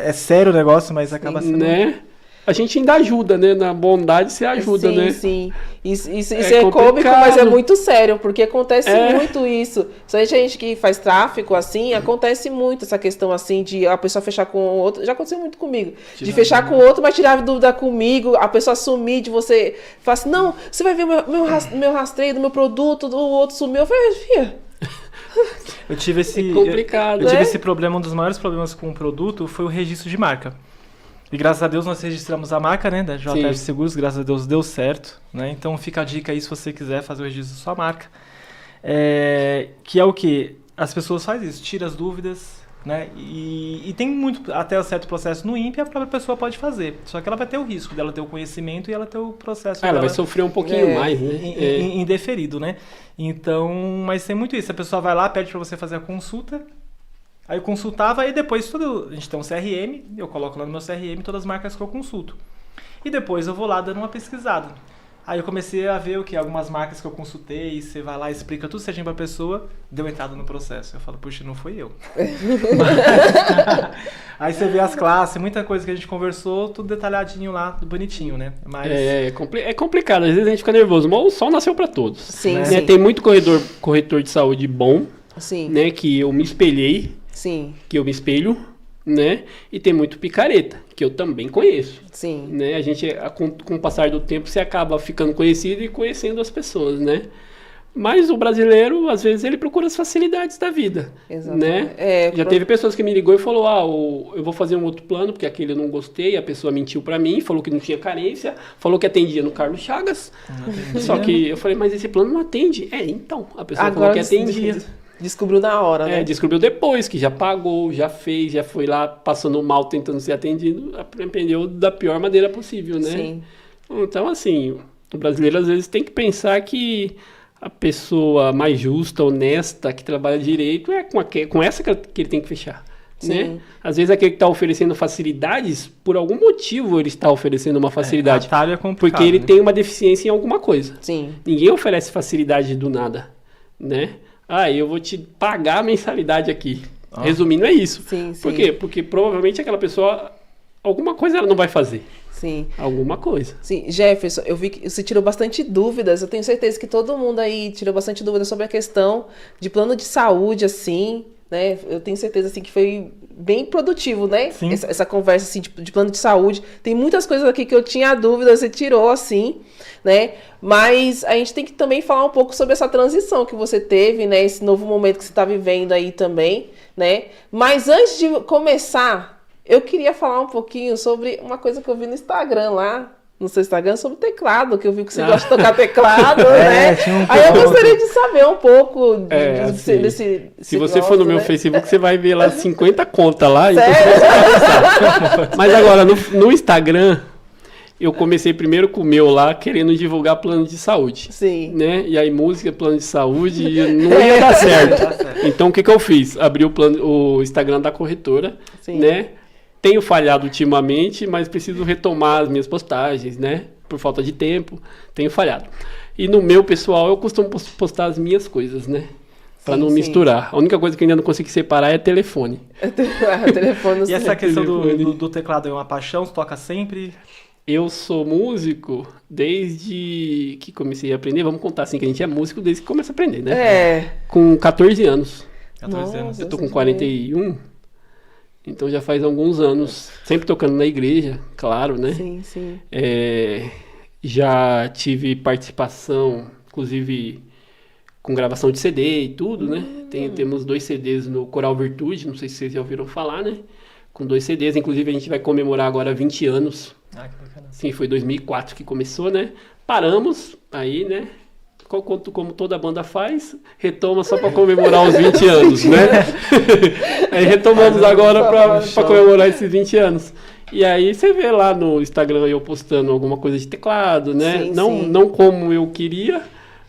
É sério o negócio, mas acaba sendo... né? A gente ainda ajuda, né? Na bondade você ajuda, sim, né? Sim, isso É é cômico, complicado. mas é muito sério, porque acontece É. muito isso. Só a gente que faz tráfico, assim, acontece muito essa questão, assim, de a pessoa fechar com o outro. Já aconteceu muito comigo. De fechar com o outro, mas tirar dúvida comigo, a pessoa sumir de você. Fala assim, não, você vai ver meu rastreio do meu produto, do outro sumiu. Eu falei, filha... Eu tive esse, É complicado, eu tive né? esse problema, um dos maiores problemas com o produto foi o registro de marca. E graças a Deus nós registramos a marca, né, da JF Sim. Seguros, graças a Deus deu certo, né? Então fica a dica aí se você quiser fazer o registro da sua marca. Que é o que? As pessoas fazem isso, tira as dúvidas, né? E tem muito, até um certo processo no INPE, a própria pessoa pode fazer. Só que ela vai ter o risco dela ter o conhecimento e ela ter o processo Ah, ela vai dela sofrer um pouquinho mais, né? indeferido, né? Então, mas tem muito isso. A pessoa vai lá, pede para você fazer a consulta. Aí eu consultava e depois a gente tem um CRM, eu coloco lá no meu CRM todas as marcas que eu consulto. E depois eu vou lá dando uma pesquisada. Aí eu comecei a ver o que? Algumas marcas que eu consultei, você vai lá, explica tudo certinho pra pessoa, deu entrada no processo. Eu falo, puxa, não foi eu. Aí você vê as classes, muita coisa que a gente conversou, tudo detalhadinho lá, bonitinho, né? Mas É complicado, às vezes a gente fica nervoso, mas o sol nasceu para todos. Sim, Né? sim. Tem muito corretor de saúde bom, Sim, né? Que eu me espelhei, sim, que eu me espelho, né? E tem muito picareta, que eu também conheço. sim. Né? A gente, com o passar do tempo, você acaba ficando conhecido e conhecendo as pessoas, né? Mas o brasileiro, às vezes, ele procura as facilidades da vida, Exatamente. né? Já teve pessoas que me ligou e falou, eu vou fazer um outro plano, porque aquele eu não gostei, a pessoa mentiu pra mim, falou que não tinha carência, falou que atendia no Carlos Chagas, só que eu falei, mas esse plano não atende. Então, a pessoa falou que atendia. Descobriu na hora, né? Descobriu depois, que já pagou, já fez, já foi lá passando mal, tentando ser atendido, aprendeu da pior maneira possível, né? Sim. Então, assim, o brasileiro às vezes tem que pensar que a pessoa mais justa, honesta, que trabalha direito, é com essa que ele tem que fechar. Sim. Né? Às vezes aquele que está oferecendo facilidades, por algum motivo ele está oferecendo uma facilidade. atalho é complicado, porque ele né? tem uma deficiência em alguma coisa. Sim. Ninguém oferece facilidade do nada, né? Eu vou te pagar a mensalidade aqui. Resumindo, é isso. Sim, sim. Por quê? Porque provavelmente aquela pessoa, alguma coisa ela não vai fazer. Sim. Alguma coisa. Sim, Jefferson, eu vi que você tirou bastante dúvidas. Eu tenho certeza que todo mundo aí tirou bastante dúvidas sobre a questão de plano de saúde, assim, né? Eu tenho certeza, assim, que foi bem produtivo, né? Sim. Essa conversa, assim, de plano de saúde. Tem muitas coisas aqui que eu tinha dúvida, você tirou, assim, né? Mas a gente tem que também falar um pouco sobre essa transição que você teve, né? Esse novo momento que você está vivendo aí também, né? Mas antes de começar... eu queria falar um pouquinho sobre uma coisa que eu vi no Instagram lá, no seu Instagram, sobre teclado, que eu vi que você gosta de tocar teclado, né? Aí eu gostaria de saber um pouco assim, desse se você for no meu Facebook, você vai ver lá 50 contas lá. Sério? Então mas agora, no Instagram, eu comecei primeiro com o meu lá, querendo divulgar plano de saúde. Sim. Né? E aí, música, plano de saúde, não ia dar certo. Então, o que eu fiz? Abri o Instagram da corretora, Sim. né? Tenho falhado ultimamente, mas preciso retomar as minhas postagens, né? Por falta de tempo, tenho falhado. E no meu pessoal, eu costumo postar as minhas coisas, né? Pra não misturar. A única coisa que eu ainda não consegui separar é telefone. Telefone. E essa questão do teclado é uma paixão? Você toca sempre? Eu sou músico desde que comecei a aprender. Vamos contar assim, que a gente é músico desde que começa a aprender, né? Com 14 anos. 14 anos. Eu tô com 41. Então já faz alguns anos, sempre tocando na igreja, claro, né? Sim, sim. Já tive participação, inclusive com gravação de CD e tudo, né? Temos 2 CDs no Coral Virtude, não sei se vocês já ouviram falar, né? Com 2 CDs, inclusive a gente vai comemorar agora 20 anos. Ah, que bacana. Sim, foi 2004 que começou, né? Paramos aí, né? Como toda banda faz, retoma só para comemorar os 20 anos, né? Aí retomamos agora para comemorar esses 20 anos. E aí você vê lá no Instagram eu postando alguma coisa de teclado, né? Sim, não como eu queria,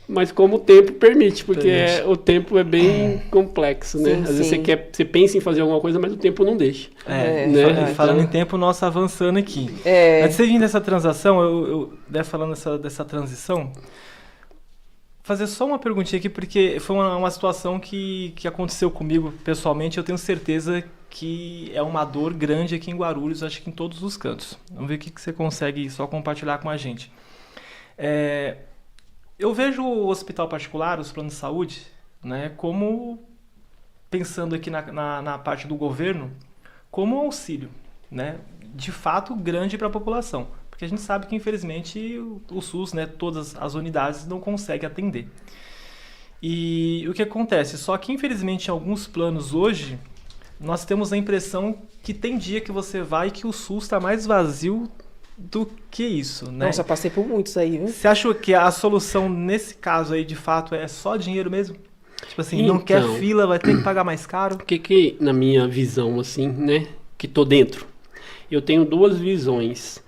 mas como o tempo permite, porque o tempo é bem complexo, né? Sim, Às vezes você pensa em fazer alguma coisa, mas o tempo não deixa. Né? Falando em tempo, nosso avançando aqui. Antes de você vir dessa transação, eu falando dessa transição, fazer só uma perguntinha aqui, porque foi uma situação que aconteceu comigo pessoalmente. Eu tenho certeza que é uma dor grande aqui em Guarulhos, acho que em todos os cantos. Vamos ver o que você consegue só compartilhar com a gente. Eu vejo o hospital particular, os planos de saúde, né, como, pensando aqui na parte do governo, como um auxílio, né, de fato grande para a população. Porque a gente sabe que, infelizmente, o SUS, né, todas as unidades não conseguem atender. E o que acontece? Só que, infelizmente, em alguns planos hoje, nós temos a impressão que tem dia que você vai que o SUS está mais vazio do que isso, né? Nossa, passei por muitos aí, viu? Você acha que a solução, nesse caso aí, de fato, é só dinheiro mesmo? Tipo assim, não quer fila, vai ter que pagar mais caro? O que na minha visão, assim, né, que tô dentro, eu tenho 2 visões.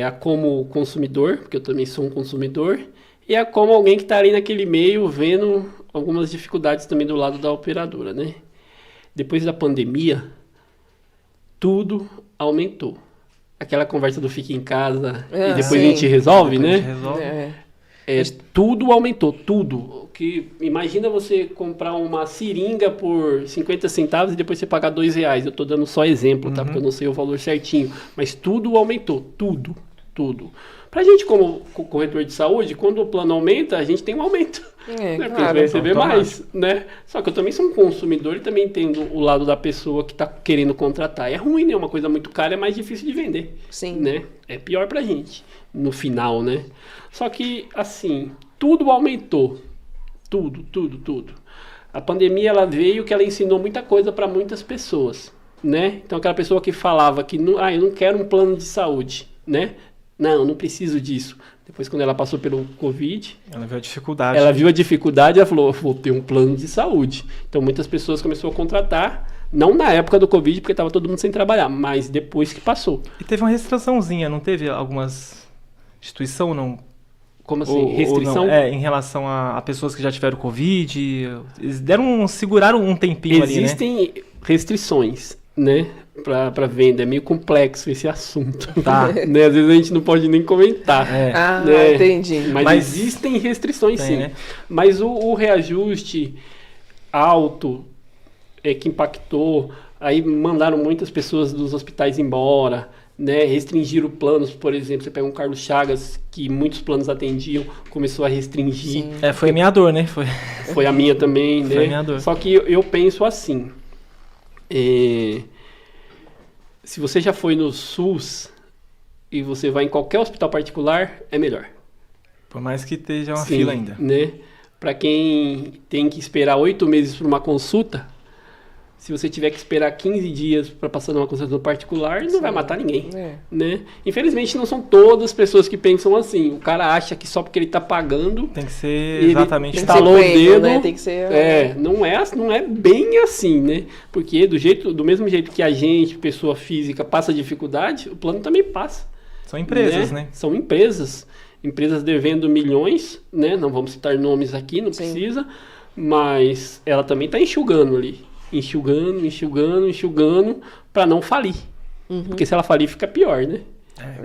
A como consumidor, porque eu também sou um consumidor, e a como alguém que está ali naquele meio vendo algumas dificuldades também do lado da operadora, né? Depois da pandemia, tudo aumentou. Aquela conversa do fica em casa e depois a gente resolve, né? Tudo aumentou, tudo. Imagina você comprar uma seringa por 50 centavos e depois você pagar R$2. Eu estou dando só exemplo, tá? Porque eu não sei o valor certinho. Mas tudo aumentou, tudo. Pra gente, como corretor de saúde, quando o plano aumenta, a gente tem um aumento. Né? Porque a gente vai receber mais, né? Só que eu também sou um consumidor e também entendo o lado da pessoa que está querendo contratar. É ruim, né? Uma coisa muito cara é mais difícil de vender. Sim. Né? É pior pra gente, no final, né? Só que, assim, tudo aumentou. Tudo. A pandemia, ela veio que ela ensinou muita coisa para muitas pessoas, né? Então, aquela pessoa que falava que, eu não quero um plano de saúde, né? Não preciso disso. Depois, quando ela passou pelo Covid... Ela viu a dificuldade. Ela viu a dificuldade e ela falou, vou ter um plano de saúde. Então, muitas pessoas começaram a contratar, não na época do Covid, porque estava todo mundo sem trabalhar, mas depois que passou. E teve uma restriçãozinha, não teve algumas instituição, não? Como assim? Restrição? Em relação a pessoas que já tiveram Covid, eles seguraram um tempinho ali, né? Existem restrições, né? Para venda, é meio complexo esse assunto. Tá. Né? Às vezes a gente não pode nem comentar. Né? Entendi. Mas existem restrições, sim. Né? Mas o reajuste alto que impactou, aí mandaram muitas pessoas dos hospitais embora, né? Restringiram planos, por exemplo, você pega um Carlos Chagas, que muitos planos atendiam, começou a restringir. Sim. Foi minha dor, né? Foi a minha também, né? Foi minha dor. Só que eu penso assim, se você já foi no SUS e você vai em qualquer hospital particular, é melhor. Por mais que esteja uma fila ainda. Né? Para quem tem que esperar 8 meses para uma consulta, Se você tiver que esperar 15 dias para passar numa consulta particular, não vai matar ninguém, né? Infelizmente, não são todas as pessoas que pensam assim. O cara acha que só porque ele está pagando... Tem que ser exatamente... Instalou o dedo, né? Tem que ser... não é bem assim, né? Porque do mesmo jeito que a gente, pessoa física, passa dificuldade, o plano também passa. São empresas, né? São empresas devendo milhões, né? Não vamos citar nomes aqui, não precisa, mas ela também está enxugando ali. Enxugando, para não falir. Porque se ela falir, fica pior, né?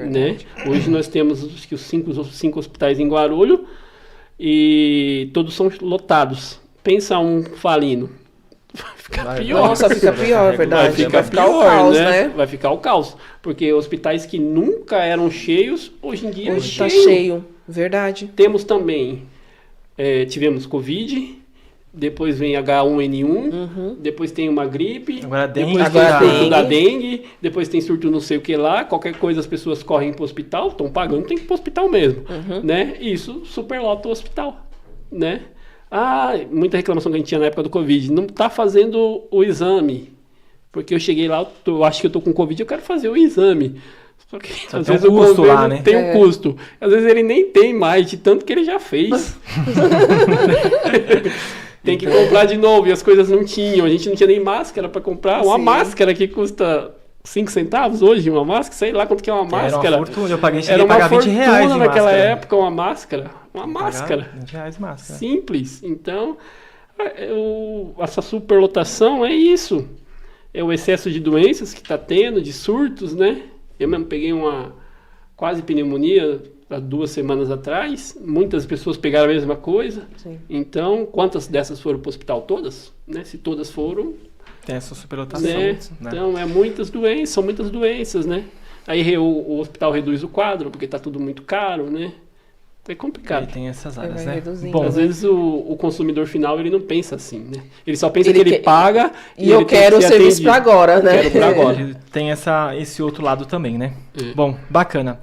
Né? Hoje nós temos acho que os cinco hospitais em Guarulhos e todos são lotados. Pensa um falindo. Vai ficar pior. Nossa, fica pior, verdade. Vai ficar o caos, né? Vai ficar o caos. Porque hospitais que nunca eram cheios, hoje em dia hoje tá cheio. Verdade. Temos também, tivemos Covid, depois vem H1N1, depois tem uma gripe, agora dengue, depois tem surto da dengue, depois tem surto não sei o que lá, qualquer coisa as pessoas correm pro hospital, estão pagando, tem que ir pro hospital mesmo, né? Isso superlota o hospital, né? Muita reclamação que a gente tinha na época do Covid, não tá fazendo o exame, porque eu cheguei lá, eu acho que eu tô com Covid, eu quero fazer o exame. Só que às vezes o custo lá, né? Tem um custo. Às vezes ele nem tem mais, de tanto que ele já fez. Tem que comprar de novo, e as coisas não tinham. A gente não tinha nem máscara para comprar. Uma máscara que custa 5 centavos hoje, uma máscara, sei lá quanto que é uma máscara. Era uma fortuna, eu paguei, era uma pagar R$20 naquela época, uma máscara. Uma máscara. R$20 máscara. Simples. Então, essa superlotação é isso. É o excesso de doenças que está tendo, de surtos, né? Eu mesmo peguei uma quase pneumonia há 2 semanas atrás. Muitas pessoas pegaram a mesma coisa. Sim. Então, quantas dessas foram para o hospital? Todas? Né? Se todas foram... Tem essa superlotação. Né? Então, são muitas doenças, né? Aí o hospital reduz o quadro, porque está tudo muito caro, né? É complicado. E tem essas áreas, né? Bom, às vezes o consumidor final, ele não pensa assim, né? Ele só pensa que ele paga e eu quero o serviço para agora, né? Quero para agora. Tem esse outro lado também, né? Bom, bacana.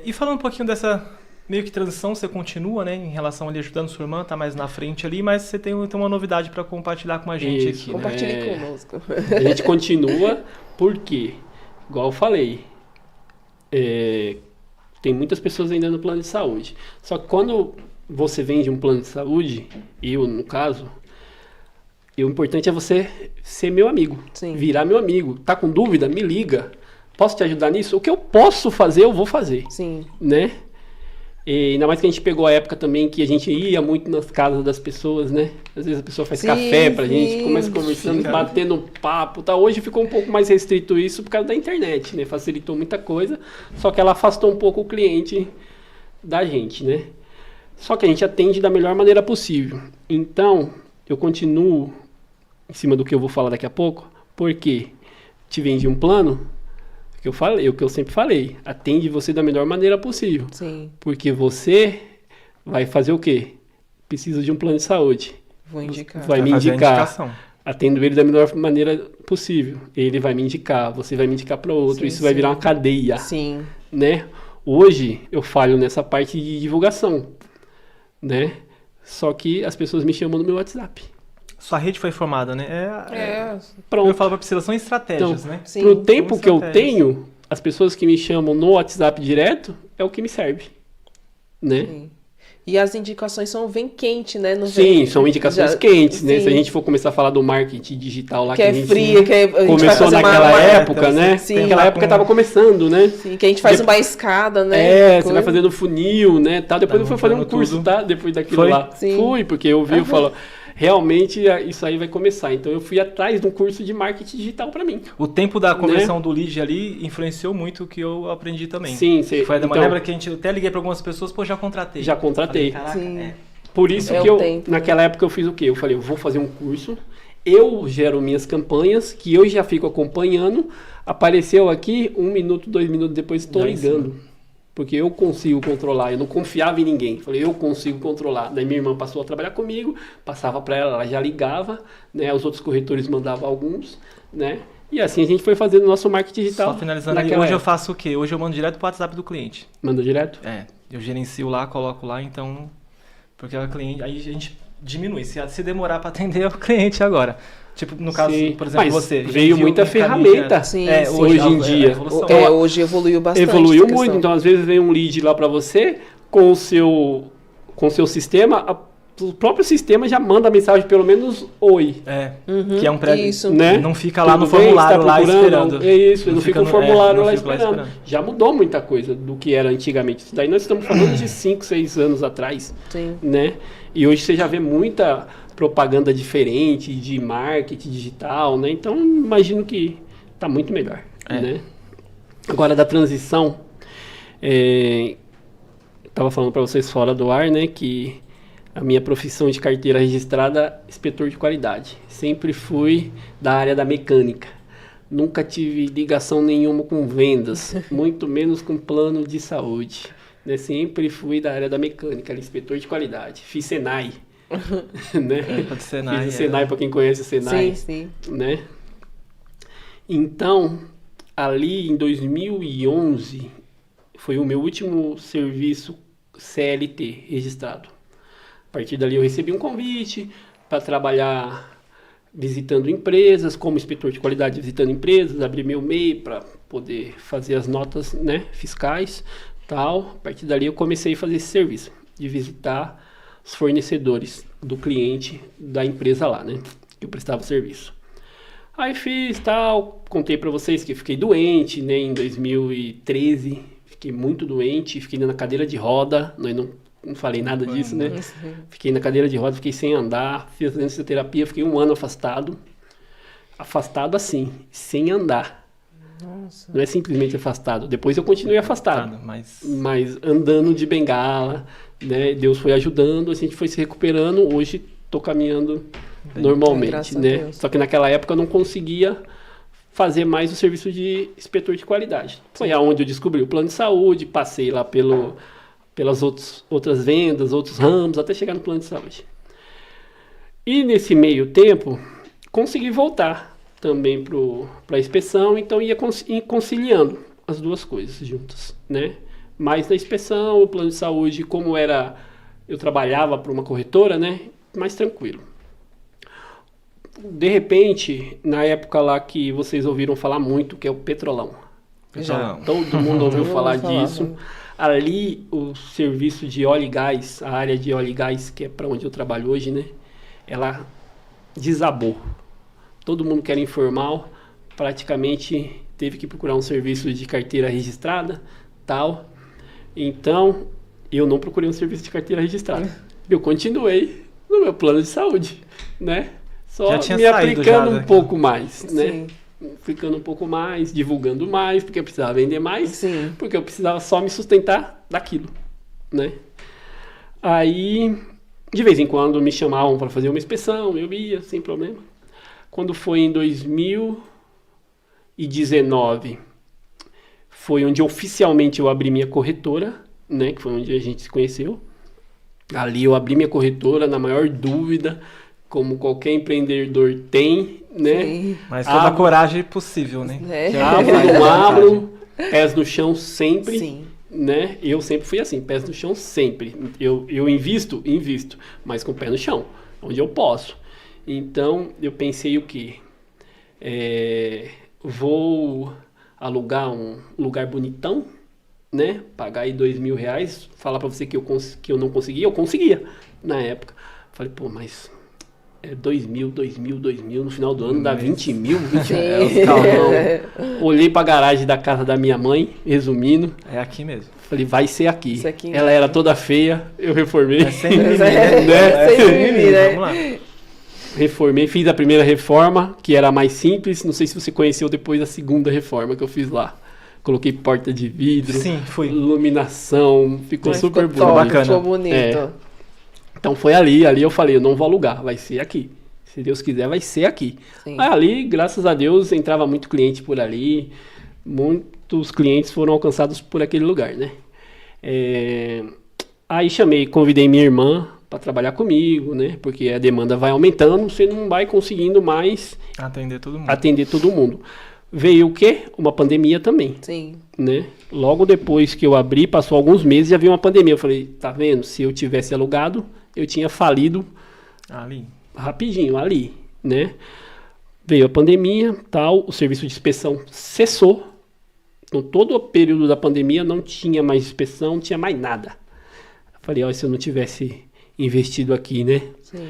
E falando um pouquinho dessa meio que transição, você continua, né? Em relação ali ajudando sua irmã, tá mais na frente ali, mas você tem uma novidade para compartilhar com a gente aqui. Compartilhe conosco. A gente continua porque, igual eu falei, tem muitas pessoas ainda no plano de saúde. Só que quando você vende um plano de saúde, eu no caso, o importante é você ser meu amigo. Sim. Virar meu amigo. Tá com dúvida? Me liga. Posso te ajudar nisso? O que eu posso fazer, eu vou fazer. Sim. Né? E ainda mais que a gente pegou a época também que a gente ia muito nas casas das pessoas, né? Às vezes a pessoa faz café pra gente, começa conversando, batendo papo, tá? Hoje ficou um pouco mais restrito isso por causa da internet, né? Facilitou muita coisa, só que ela afastou um pouco o cliente da gente, né? Só que a gente atende da melhor maneira possível. Então, eu continuo em cima do que eu vou falar daqui a pouco, porque te vendi um plano... o que eu sempre falei, atende você da melhor maneira possível. Sim. Porque você vai fazer o quê? Precisa de um plano de saúde. Vou indicar. Vai me indicar. Atendo ele da melhor maneira possível. Ele vai me indicar, você vai me indicar para outro. Sim, isso vai virar uma cadeia. Sim. Né? Hoje eu falho nessa parte de divulgação, né? Só que as pessoas me chamam no meu WhatsApp. Sua rede foi formada, né? Pronto. Eu falo pra Priscila, são estratégias, então, né? Sim, pro tempo que eu tenho, as pessoas que me chamam no WhatsApp direto é o que me serve, né? Sim. E as indicações vem quente, né? Sim, são indicações quentes, né? Sim. Se a gente for começar a falar do marketing digital lá, que é fria, que a gente começou vai naquela época, sim. né? Sim. Naquela época estava começando, né? Sim, que a gente faz uma escada, né? Você vai fazendo funil, né? Tá? Depois eu fui fazer um curso, tudo. Tá? Depois daquilo lá. Sim. Fui, porque eu vi, eu falo... Realmente isso aí vai começar. Então eu fui atrás de um curso de marketing digital para mim. O tempo da conversão do lead ali influenciou muito o que eu aprendi também. Sim, foi da lembra que a gente até liguei para algumas pessoas, já contratei. Já contratei. Falei, caraca, Por isso que naquela época eu fiz o quê? Eu falei, eu vou fazer um curso, eu gero minhas campanhas, que eu já fico acompanhando, apareceu aqui, 1 minuto, 2 minutos depois estou ligando. Porque eu consigo controlar, eu não confiava em ninguém. Falei, eu consigo controlar. Daí minha irmã passou a trabalhar comigo, passava para ela já ligava, né? Os outros corretores mandavam alguns, né? E assim a gente foi fazendo nosso marketing digital. Só finalizando aí, hoje eu faço o quê? Hoje eu mando direto pro WhatsApp do cliente. Manda direto? Eu gerencio lá, coloco lá, então... Porque o cliente, aí a gente diminui. Se demorar para atender, é o cliente agora. Tipo, no caso, Sim. por exemplo, Mas você. veio viu muita um caminho ferramenta. que Sim, é, sim. Hoje em dia. evolução. Hoje evoluiu bastante. Evoluiu essa muito, questão. então às vezes vem um lead lá para você com o seu sistema, o próprio sistema já manda a mensagem pelo menos oi, Que é um pré... Isso. né? Não fica lá no Tudo bem, formulário está lá procurando? esperando. É isso, não fica no formulário não lá fica esperando. Já mudou muita coisa do que era antigamente. Isso daí nós estamos falando de 5, 6 anos atrás, Sim. né? E hoje você já vê muita propaganda diferente de marketing digital, né? Então imagino que está muito melhor, né? Agora da transição, estava falando para vocês fora do ar, né, que a minha profissão de carteira registrada é inspetor de qualidade. Sempre fui da área da mecânica. Nunca tive ligação nenhuma com vendas, muito menos com plano de saúde. Né? Sempre fui da área da mecânica, inspetor de qualidade. Fiz Senai. Né? Senai, Fiz o Senai, para quem conhece o Senai. Sim. Né? Então, ali em 2011, foi o meu último serviço CLT registrado. A partir dali eu recebi um convite para trabalhar visitando empresas, como inspetor de qualidade visitando empresas, abrir meu MEI para poder fazer as notas, né, fiscais, tal. A partir dali eu comecei a fazer esse serviço, de visitar os fornecedores do cliente da empresa lá, né, que eu prestava serviço. Aí fiz tal, contei para vocês que fiquei doente, né, em 2013, fiquei muito doente, fiquei na cadeira de roda, não falei nada disso, né? Fiquei na cadeira de roda, fiquei sem andar, fiz fisioterapia, fiquei 1 ano afastado. Afastado assim, sem andar. Nossa. Não é simplesmente afastado. Depois eu continuei afastado, mas andando de bengala, né? Deus foi ajudando, a gente foi se recuperando. Hoje estou caminhando normalmente, né? Só que naquela época eu não conseguia fazer mais o serviço de inspetor de qualidade. Foi aonde eu descobri o plano de saúde, passei lá pelas outras vendas, outros ramos, até chegar no plano de saúde. E nesse meio tempo, consegui voltar também para a inspeção, então ia conciliando as duas coisas juntas, né? Mais na inspeção, o plano de saúde, como eu trabalhava para uma corretora, né? Mais tranquilo. De repente, na época lá que vocês ouviram falar muito, que é o Petrolão. Já. Todo mundo ouviu falar disso. Ali, o serviço de óleo e gás, a área de óleo e gás, que é para onde eu trabalho hoje, né? Ela desabou. Todo mundo que era informal, praticamente teve que procurar um serviço de carteira registrada, tal. Então, eu não procurei um serviço de carteira registrada. Eu continuei no meu plano de saúde, né? Só me aplicando um pouco mais, né? Ficando um pouco mais, divulgando mais, porque eu precisava vender mais, Sim. porque eu precisava só me sustentar daquilo, né? Aí, de vez em quando me chamavam para fazer uma inspeção, eu ia, sem problema. Quando foi em 2019, foi onde oficialmente eu abri minha corretora, né? Que foi onde a gente se conheceu. Ali eu abri minha corretora na maior dúvida, como qualquer empreendedor tem, né? Sim. Mas toda a coragem possível, né? Abro, não abro, pés no chão sempre, Sim. né? Eu sempre fui assim, pés no chão sempre. Eu invisto, mas com o pé no chão, onde eu posso. Então, eu pensei o quê? Vou alugar um lugar bonitão, né? Pagar aí R$2.000, falar pra você que eu não conseguia, eu conseguia na época. Falei, pô, mas... 2.000, no final do ano dá 20 mil, 20 reais, Olhei pra garagem da casa da minha mãe, resumindo. É aqui mesmo. Falei, vai ser aqui. Isso aqui Ela era toda feia, eu reformei. Sem mimimi, né? Vamos lá. Reformei, fiz a primeira reforma, que era a mais simples. Não sei se você conheceu depois a segunda reforma que eu fiz lá. Coloquei porta de vidro, Sim, fui. iluminação, ficou super bonito. bacana. Ficou bonito. Então foi ali eu falei, eu não vou alugar, vai ser aqui. Se Deus quiser, vai ser aqui. Sim. Aí ali, graças a Deus, entrava muito cliente por ali. Muitos clientes foram alcançados por aquele lugar, né? Aí convidei minha irmã para trabalhar comigo, né? Porque a demanda vai aumentando, você não vai conseguindo mais atender todo mundo. Veio o quê? Uma pandemia também. Sim. Né? Logo depois que eu abri, passou alguns meses, já veio uma pandemia. Eu falei, tá vendo? Se eu tivesse alugado, eu tinha falido ali. Rapidinho, ali, né? Veio a pandemia, tal, o serviço de inspeção cessou. Então, todo o período da pandemia não tinha mais inspeção, não tinha mais nada. Eu falei, se eu não tivesse investido aqui, né? Sim.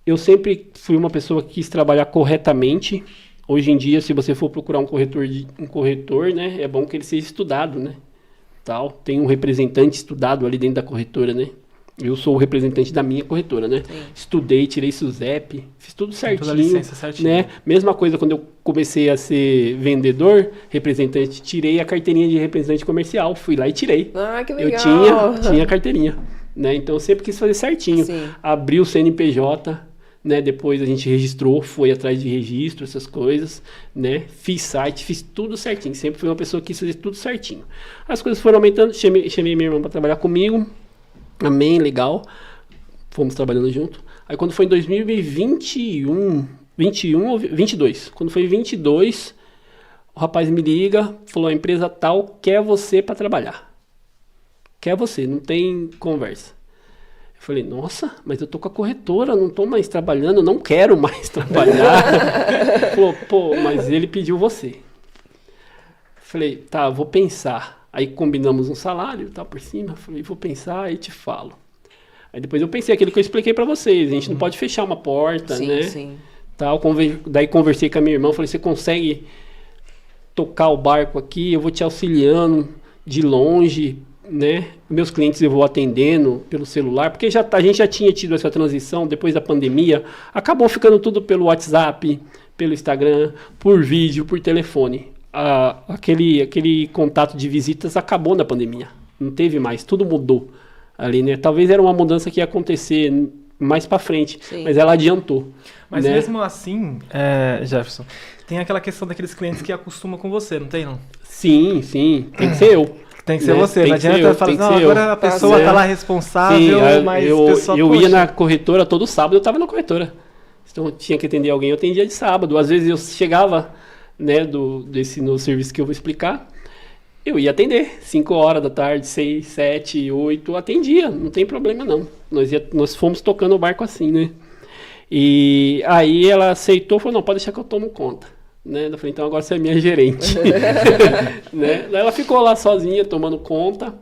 Eu sempre fui uma pessoa que quis trabalhar corretamente. Hoje em dia, se você for procurar um corretor, né? É bom que ele seja estudado, né? Tal, tem um representante estudado ali dentro da corretora, né? Eu sou o representante da minha corretora, né? Sim. Estudei, tirei SUSEP, fiz tudo certinho. Toda a licença certinho. Né? Mesma coisa quando eu comecei a ser vendedor, representante, tirei a carteirinha de representante comercial, fui lá e tirei. Ah, que Eu legal. tinha a carteirinha, né? Então eu sempre quis fazer certinho. Sim. Abri o CNPJ, né? Depois a gente registrou, foi atrás de registro, essas coisas, né? Fiz site, fiz tudo certinho. Sempre fui uma pessoa que quis fazer tudo certinho. As coisas foram aumentando, chamei minha irmã para trabalhar comigo. Amém, legal. Fomos trabalhando junto. Aí quando foi em 2021, 21 ou 22, quando foi 22, o rapaz me liga, falou, a empresa tal quer você para trabalhar. Quer você, não tem conversa. Eu falei, nossa, mas eu tô com a corretora, não tô mais trabalhando, não quero mais trabalhar. Falou, pô, mas ele pediu você. Falei, tá, vou pensar. Aí combinamos um salário, tá, por cima. Falei, vou pensar e te falo. Aí depois eu pensei aquilo que eu expliquei pra vocês. A gente não pode fechar uma porta, Sim, né? sim. Tal, daí conversei com a minha irmã, falei, você consegue tocar o barco aqui? Eu vou te auxiliando de longe, né? Meus clientes eu vou atendendo pelo celular, porque a gente já tinha tido essa transição depois da pandemia. Acabou ficando tudo pelo WhatsApp, pelo Instagram, por vídeo, por telefone. Aquele contato de visitas acabou na pandemia. Não teve mais, tudo mudou ali, né? Talvez era uma mudança que ia acontecer mais para frente, Sim. mas ela adiantou. Mas né? mesmo assim, Jefferson, tem aquela questão daqueles clientes que acostumam com você, não tem não? Sim, tem que ser eu. Tem que ser né? você, Tem não que ser adianta eu, falar tem assim, que não, ser eu. agora a pessoa tá lá responsável, Sim, mas eu, o pessoal, eu ia poxa, na corretora todo sábado, eu estava na corretora. Então eu tinha que atender alguém, eu atendia de sábado. Às vezes eu chegava, né, no serviço que eu vou explicar, eu ia atender, 5 horas da tarde, 6, 7, 8, atendia, não tem problema não. Nós fomos tocando o barco assim, né? E aí ela aceitou, falou, não, pode deixar que eu tomo conta. Né? Eu falei, então agora você é minha gerente. né? Daí ela ficou lá sozinha, tomando conta.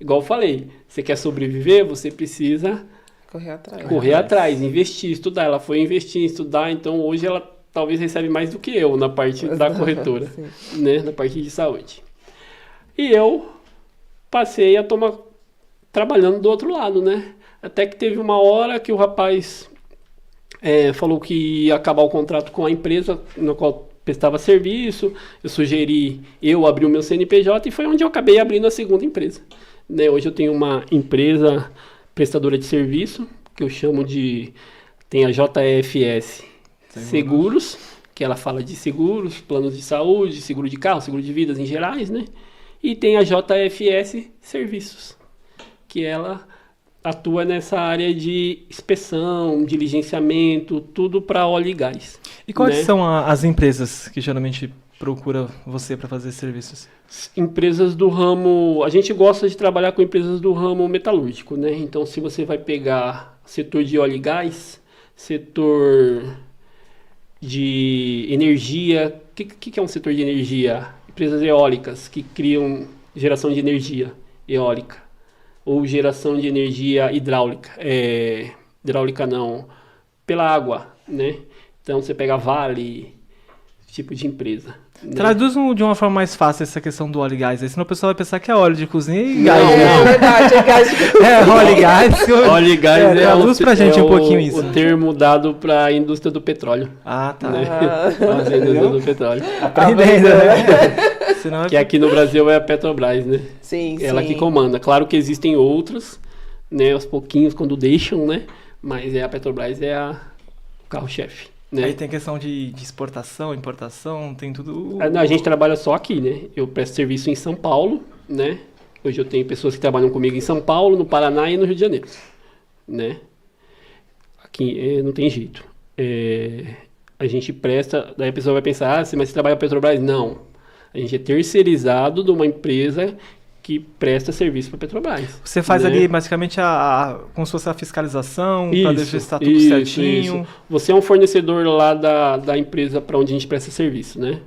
Igual eu falei, você quer sobreviver, você precisa correr atrás, investir, estudar. Ela foi investir, estudar, então hoje ela talvez recebe mais do que eu na parte da corretora, né? Na parte de saúde. E eu passei a trabalhando do outro lado, né? Até que teve uma hora que o rapaz falou que ia acabar o contrato com a empresa na qual prestava serviço. Eu sugeri abrir o meu CNPJ e foi onde eu acabei abrindo a segunda empresa. Né? Hoje eu tenho uma empresa prestadora de serviço, que eu chamo de... Tem a JFS Seguros, que ela fala de seguros, planos de saúde, seguro de carro, seguro de vidas em gerais, né? E tem a JFS Serviços, que ela atua nessa área de inspeção, diligenciamento, tudo para óleo e gás. E quais né? são as empresas que geralmente procuram você para fazer serviços? Empresas do ramo... A gente gosta de trabalhar com empresas do ramo metalúrgico, né? Então, se você vai pegar setor de óleo e gás, setor de energia... O que é um setor de energia? Empresas eólicas que criam geração de energia eólica. Ou geração de energia hidráulica. Hidráulica não, pela água, né? Então você pega Vale, tipo de empresa. Né? Traduz de uma forma mais fácil essa questão do óleo e gás, aí senão o pessoal vai pensar que é óleo de cozinha e gás. Não, é verdade, é gás. Óleo e gás. Óleo e gás traduz pra gente um pouquinho isso. O termo dado para a indústria do petróleo. Ah, tá. Né? A indústria do petróleo. Aprendendo, né? Senão Que aqui no Brasil é a Petrobras, né? Sim, Ela sim. que comanda. Claro que existem outras, né? Aos pouquinhos, quando deixam, né? Mas a Petrobras é o carro-chefe. Né? Aí tem questão de exportação, importação, tem tudo... A gente trabalha só aqui, né? Eu presto serviço em São Paulo, né? Hoje eu tenho pessoas que trabalham comigo em São Paulo, no Paraná e no Rio de Janeiro, né? Aqui não tem jeito. A gente presta... Daí a pessoa vai pensar, mas você trabalha para a Petrobras? Não. A gente é terceirizado de uma empresa que presta serviço para a Petrobras. Você faz né? ali basicamente como se fosse a fiscalização, para ver se está tudo isso, certinho. Isso. Você é um fornecedor lá da empresa para onde a gente presta serviço, né?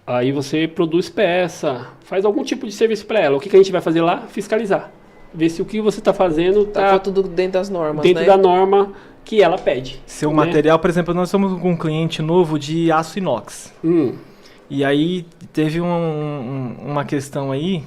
Aí você produz peça, faz algum tipo de serviço para ela. O que a gente vai fazer lá? Fiscalizar. Ver se o que você está fazendo Tá tudo dentro das normas, dentro né? da norma que ela pede. Seu né? material, por exemplo, nós somos com um cliente novo de aço inox. E aí teve uma questão aí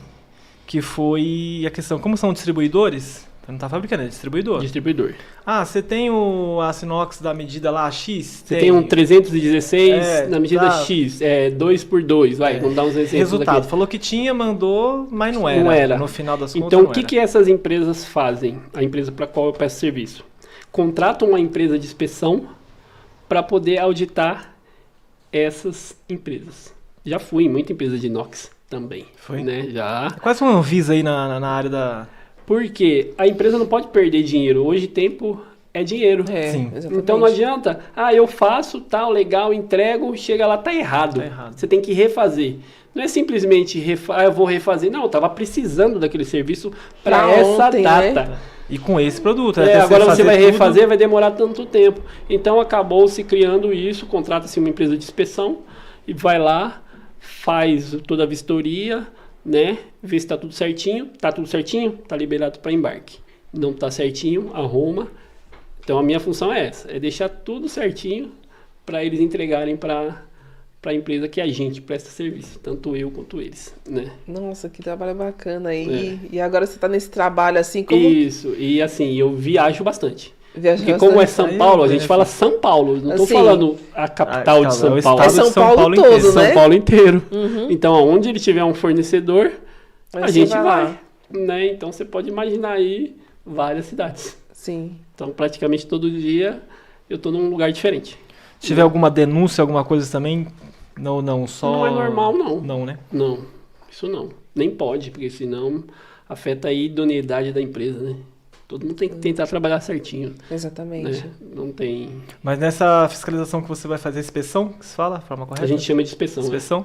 que foi a questão, como são distribuidores, não está fabricando, é distribuidor. Distribuidor. Ah, você tem o aço inox da medida lá X? Você tem um 316 na medida tá. X, 2x2, vai, vamos dar uns exemplos Resultado, aqui. falou que tinha, mandou, mas não era. Não era. No final das contas, Então, não o que, era. que essas empresas fazem? A empresa para qual eu peço serviço? Contratam uma empresa de inspeção para poder auditar essas empresas. Já fui em muita empresa de inox também. Foi? Né? Já. Quais são Anvisa aí na área da... Porque a empresa não pode perder dinheiro. Hoje, tempo é dinheiro. Sim. Exatamente. Então não adianta, eu faço, tal, legal, entrego, chega lá, tá errado. Tá errado. Você tem que refazer. Não é simplesmente, eu vou refazer. Não, eu tava precisando daquele serviço para Pra essa ontem, data. né? E com esse produto. até Agora você vai fazer tudo- refazer, vai demorar tanto tempo. Então acabou se criando isso, contrata-se uma empresa de inspeção e vai lá, faz toda a vistoria, né? Vê se está tudo certinho. Tá tudo certinho? Tá liberado para embarque. Não tá certinho, arruma. Então a minha função é essa, é deixar tudo certinho para eles entregarem para a empresa que a gente presta serviço, tanto eu quanto eles, né? Nossa, que trabalho bacana aí. E agora você tá nesse trabalho assim, como Isso, e assim, eu viajo bastante. viaja Porque como é bastante? São Aí, Paulo, a né, gente fala São Paulo, não tô Assim, falando a capital de São o Paulo. estado É São de São Paulo Paulo todo, inteiro. né? São Paulo inteiro. Então, aonde ele tiver um fornecedor, Aí a você gente vai vai, lá. né? Então, você pode imaginar aí várias cidades. Sim. Então, praticamente todo dia eu tô num lugar diferente. Se tiver alguma denúncia, alguma coisa também, não, só... Não é normal, não. Não, né? Não, isso não. Nem pode, porque senão afeta a idoneidade da empresa, né? Todo mundo tem que tentar trabalhar certinho, Exatamente. né? Não tem... Mas nessa fiscalização que você vai fazer, inspeção, que se fala, forma correta? A gente chama de inspeção, né? Inspeção.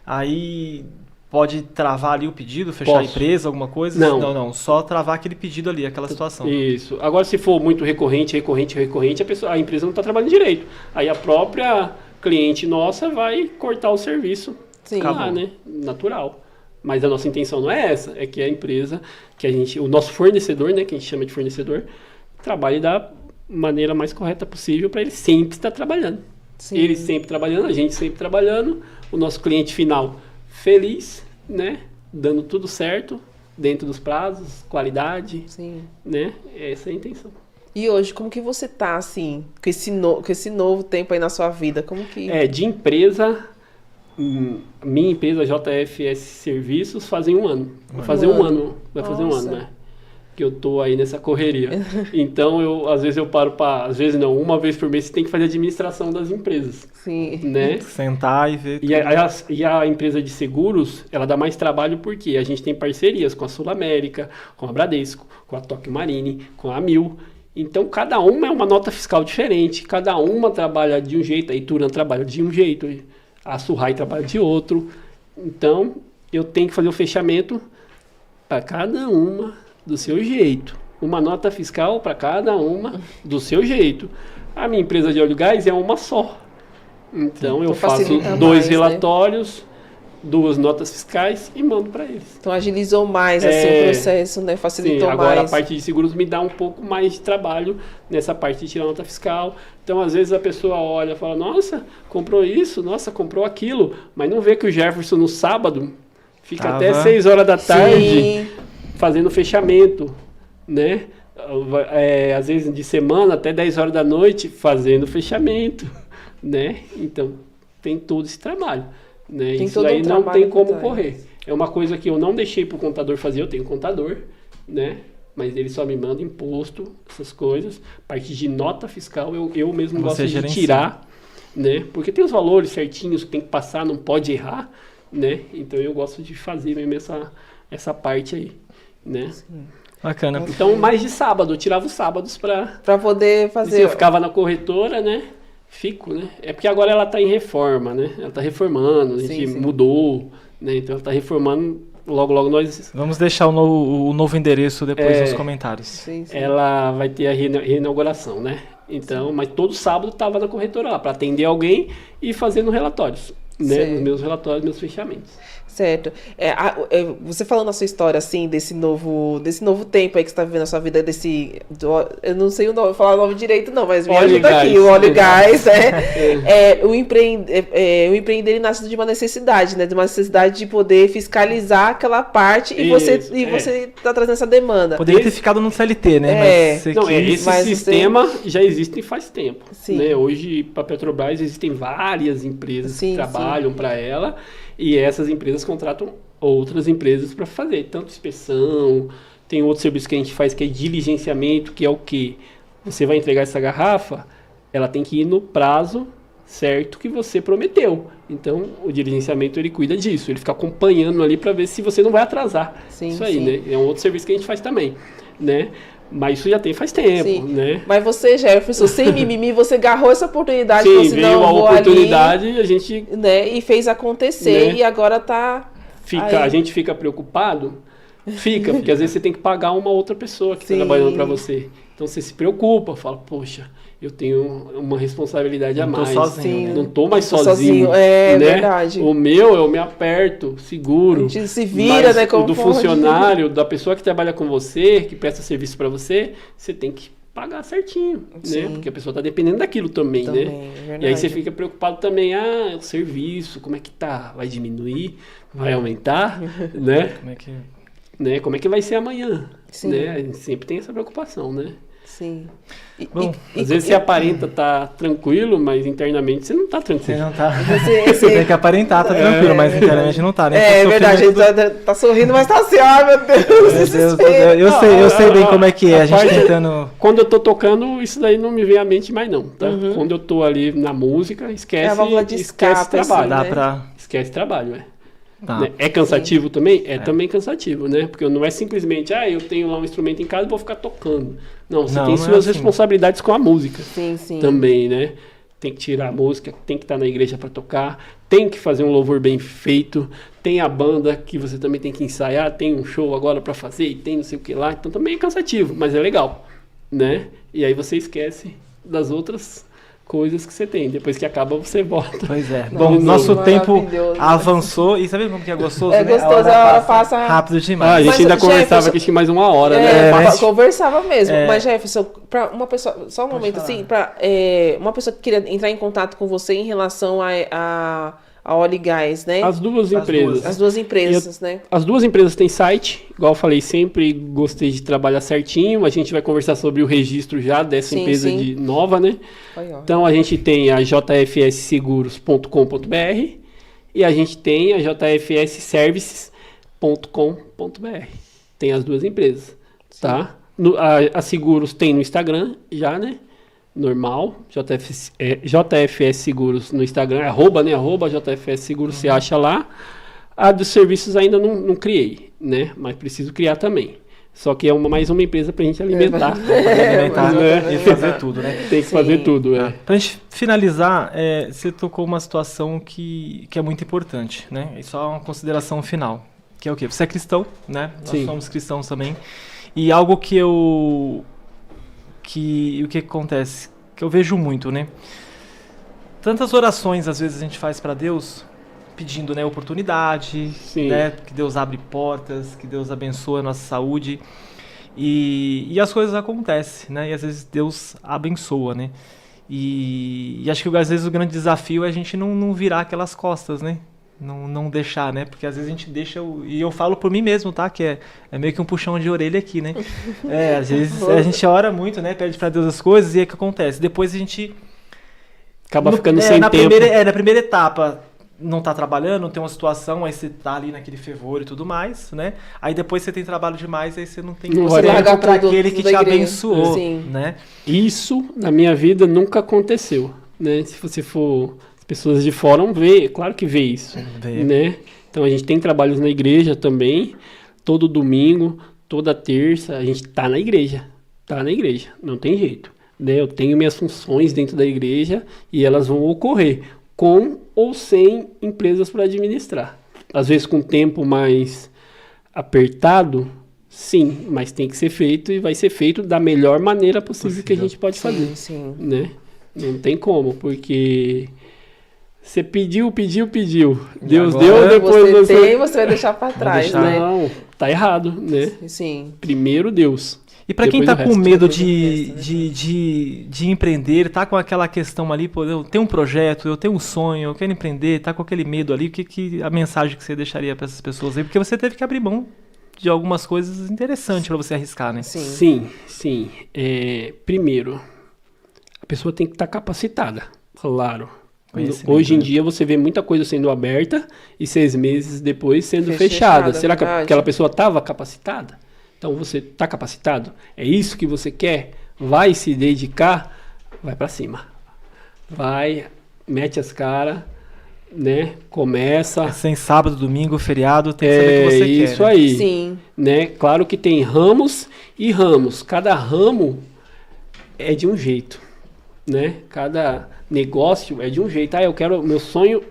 Aí pode travar ali o pedido, fechar a Posso. empresa, alguma coisa? Não. Só travar aquele pedido ali, aquela situação. Isso. Agora, se for muito recorrente, a empresa não está trabalhando direito. Aí a própria cliente nossa vai cortar o serviço. Sim. Lá, né? Natural. Mas a nossa intenção não é essa. É que a empresa, o nosso fornecedor, né? Que a gente chama de fornecedor, trabalhe da maneira mais correta possível para ele sempre estar trabalhando. Sim. Ele sempre trabalhando, a gente sempre trabalhando, o nosso cliente final feliz, né? Dando tudo certo, dentro dos prazos, qualidade, Sim. né? Essa é a intenção. E hoje, como que você tá, assim, com esse novo tempo aí na sua vida? Como que... De empresa, minha empresa JFS Serviços fazem um ano. Vai fazer um ano, Nossa. né? Que eu tô aí nessa correria. Então, às vezes eu paro às vezes não, uma vez por mês você tem que fazer a administração das empresas, Sim. né? Sentar e ver. E a empresa de seguros, ela dá mais trabalho porque a gente tem parcerias com a Sul América, com a Bradesco, com a Tokio Marine, com a Amil. Então, cada uma é uma nota fiscal diferente, cada uma trabalha de um jeito, a Ituran trabalha de um jeito, a Surrai trabalha de outro. Então, eu tenho que fazer o fechamento para cada uma do seu jeito. Uma nota fiscal para cada uma do seu jeito. A minha empresa de óleo e gás é uma só. Então, eu faço facilita 2 mais, né? relatórios, 2 notas fiscais e mando para eles. Então agilizou mais assim, o processo, né? Facilitou Sim, agora mais. a parte de seguros me dá um pouco mais de trabalho nessa parte de tirar nota fiscal. Então, às vezes a pessoa olha e fala, nossa, comprou isso, nossa, comprou aquilo, mas não vê que o Jefferson no sábado fica até 6 horas da tarde Sim. fazendo fechamento, né? Às vezes de semana até 10 horas da noite fazendo fechamento, né? Então, tem todo esse trabalho, né? Tem Isso todo aí um não trabalho tem como por trás. correr. É uma coisa que eu não deixei para o contador fazer, eu tenho contador, né? Mas ele só me manda imposto, essas coisas. Parte de nota fiscal, eu mesmo Você gosto de gerencia. tirar, né? Porque tem os valores certinhos que tem que passar, não pode errar, né? Então eu gosto de fazer mesmo essa parte aí, né? Bacana. Então, mais de sábado, eu tirava os sábados para Pra poder fazer... eu ficava na corretora, né? Fico, né? É porque agora ela tá em reforma, né? Ela tá reformando, a gente Sim. mudou, né? Então ela tá reformando logo, logo nós... Vamos deixar o novo endereço depois nos comentários. Sim, sim. Ela vai ter a reinauguração, né? Então, mas todo sábado estava na corretora lá, para atender alguém e fazendo relatórios, né? Certo. Os meus relatórios, meus fechamentos. Certo. Você falando a sua história, assim, desse novo tempo aí que você está vivendo na sua vida, eu não sei o nome, falar o nome direito não, mas me Óleo ajuda e aqui, gás. o óleo e gás, o empreender ele nasce de uma necessidade, né? De uma necessidade de poder fiscalizar aquela parte e você tá trazendo essa demanda. Poderia ter ficado no CLT, né? Mas você Não, esse mas sistema já existe faz tempo. Sim. Né? Hoje, para a Petrobras, existem várias empresas Sim, que trabalham para ela e essas empresas contratam outras empresas para fazer, tanto inspeção, tem outro serviço que a gente faz que é diligenciamento, que é o quê? Você vai entregar essa garrafa, ela tem que ir no prazo certo que você prometeu. Então, o diligenciamento, ele cuida disso, ele fica acompanhando ali para ver se você não vai atrasar. Sim, isso aí, sim. né? É um outro serviço que a gente faz também, né? Mas isso já tem faz tempo, Sim. né? Mas você, Jefferson, sem mimimi, você agarrou essa oportunidade, Sim, falou assim, veio não, a vou oportunidade ali, e a gente né? E fez acontecer Né? e agora tá... aí. a gente fica preocupado, porque às vezes você tem que pagar uma outra pessoa que está Sim. trabalhando para você. Então você se preocupa, fala, poxa, eu tenho uma responsabilidade a Não tô mais. sozinho, né? Não tô mais Tô sozinho. é né? verdade. O meu, eu me aperto, seguro. A gente se vira, Mas né? Como o do pode. funcionário, da pessoa que trabalha com você, que presta serviço para você, você tem que pagar certinho, Sim. né? Porque a pessoa está dependendo daquilo também, Também, né? é verdade. E aí você fica preocupado também, o serviço, como é que tá? Vai diminuir? Vai aumentar? né? Como é que vai ser amanhã? Sim. Né? A gente sempre tem essa preocupação, né? Sim. Bom, Às vezes você aparenta tá tranquilo, mas internamente você não tá Você tranquilo. não tá. Esse- Você tem que aparentar, tá tranquilo, mas internamente não tá, né? É Tô verdade, a gente sofrendo tá sorrindo, mas tá assim, ai meu Deus, Meu Deus, desespero. eu sei bem como é que é, a gente Rapaz, tentando... Quando eu tô tocando, isso daí não me vem à mente mais não, tá? Quando eu tô ali na música, esquece, É a válvula de esquece escape, assim, trabalho. Dá né? pra... Esquece trabalho, Tá. né? É cansativo também? É também cansativo, né? Porque não é simplesmente, eu tenho lá um instrumento em casa e vou ficar tocando. Não, você Não, tem não é suas assim. responsabilidades com a música Sim, sim. também, né? Tem que tirar a música, tem que estar na igreja para tocar, tem que fazer um louvor bem feito, tem a banda que você também tem que ensaiar, tem um show agora para fazer e tem não sei o que lá. Então também é cansativo, mas é legal, né? E aí você esquece das outras coisas que você tem. Depois que acaba, você volta. Pois é. Não, Bom, mas nosso é tempo maravilhoso. avançou e sabe como que é gostoso, É né? gostoso, a hora passa rápido A demais. gente Mas, ainda conversava Jefferson, aqui acho que mais uma hora, É, né? mas- conversava mesmo. É. Mas, Jefferson, para uma pessoa, só um momento falar. assim, para uma pessoa que queria entrar em contato com você em relação a Óleo e Gás, né? As duas As empresas. As duas empresas, né? As duas empresas têm site, igual eu falei, sempre gostei de trabalhar certinho. A gente vai conversar sobre o registro já dessa Sim, empresa sim. nova, né? Aí, ó. Então a gente tem a jfsseguros.com.br e a gente tem a jfsservices.com.br. Tem as duas empresas, tá? A Seguros tem no Instagram já, né? Normal, JFS Seguros no Instagram, arroba JFS Seguros, você acha lá. A dos serviços ainda não criei, né? Mas preciso criar também. Só que é mais uma empresa pra gente alimentar. Alimentar né? e fazer tudo, né? Tem que Sim. fazer tudo, Pra gente finalizar, você tocou uma situação que é muito importante, né? E só uma consideração final, que é o quê? Você é cristão, né? Nós Sim. somos cristãos também. E algo o que acontece, que eu vejo muito, né? Tantas orações às vezes a gente faz para Deus pedindo, né, oportunidade, Sim. né, que Deus abre portas, que Deus abençoe a nossa saúde e as coisas acontecem, né? E às vezes Deus abençoa, né? E acho que às vezes o grande desafio é a gente não virar aquelas costas, né? Não deixar, né? Porque às vezes a gente deixa... E eu falo por mim mesmo, tá? Que é meio que um puxão de orelha aqui, né? Às vezes a gente ora muito, né? Pede pra Deus as coisas e aí o que acontece? Depois a gente... Acaba ficando sem na tempo. Na primeira etapa, não tá trabalhando, não tem uma situação, aí você tá ali naquele fervor e tudo mais, né? Aí depois você tem trabalho demais, aí você não tem Não você vai larga largar pra tudo aquele que da te igreja. abençoou, Sim. né? Isso na minha vida nunca aconteceu, né? Se você for... As pessoas de fora vão ver, claro que vê isso, Vê. né? Então a gente tem trabalhos na igreja também, todo domingo, toda terça, a gente tá na igreja, não tem jeito, né? Eu tenho minhas funções dentro da igreja e elas vão ocorrer com ou sem empresas para administrar. Às vezes com tempo mais apertado, sim, mas tem que ser feito e vai ser feito da melhor maneira possível que a gente pode fazer, Sim. né? Não tem como, porque você pediu. Deus agora deu, depois você vai deixar para trás, deixar. né? Não, tá errado, né? Sim. Primeiro Deus. E para quem Depois tá o com resto. medo Depois o resto, de empreender, tá com aquela questão ali, pô, eu tenho um projeto, eu tenho um sonho, eu quero empreender, tá com aquele medo ali, a mensagem que você deixaria para essas pessoas aí? Porque você teve que abrir mão de algumas coisas interessantes para você arriscar, né? Sim. Sim. Primeiro, a pessoa tem que estar capacitada, claro. Conhecimento, Hoje em né? dia você vê muita coisa sendo aberta e 6 meses depois sendo Fechada, fechada. Será que verdade. aquela pessoa estava capacitada? Então você está capacitado? É isso que você quer? Vai se dedicar? Vai para cima. Vai, mete as caras, né? Começa. Sem sábado, domingo, feriado, tem que saber o que você quer. Isso né? aí. Sim. Né? Claro que tem ramos e ramos. Cada ramo é de um jeito, né? Cada negócio é de um jeito. Eu quero, meu sonho,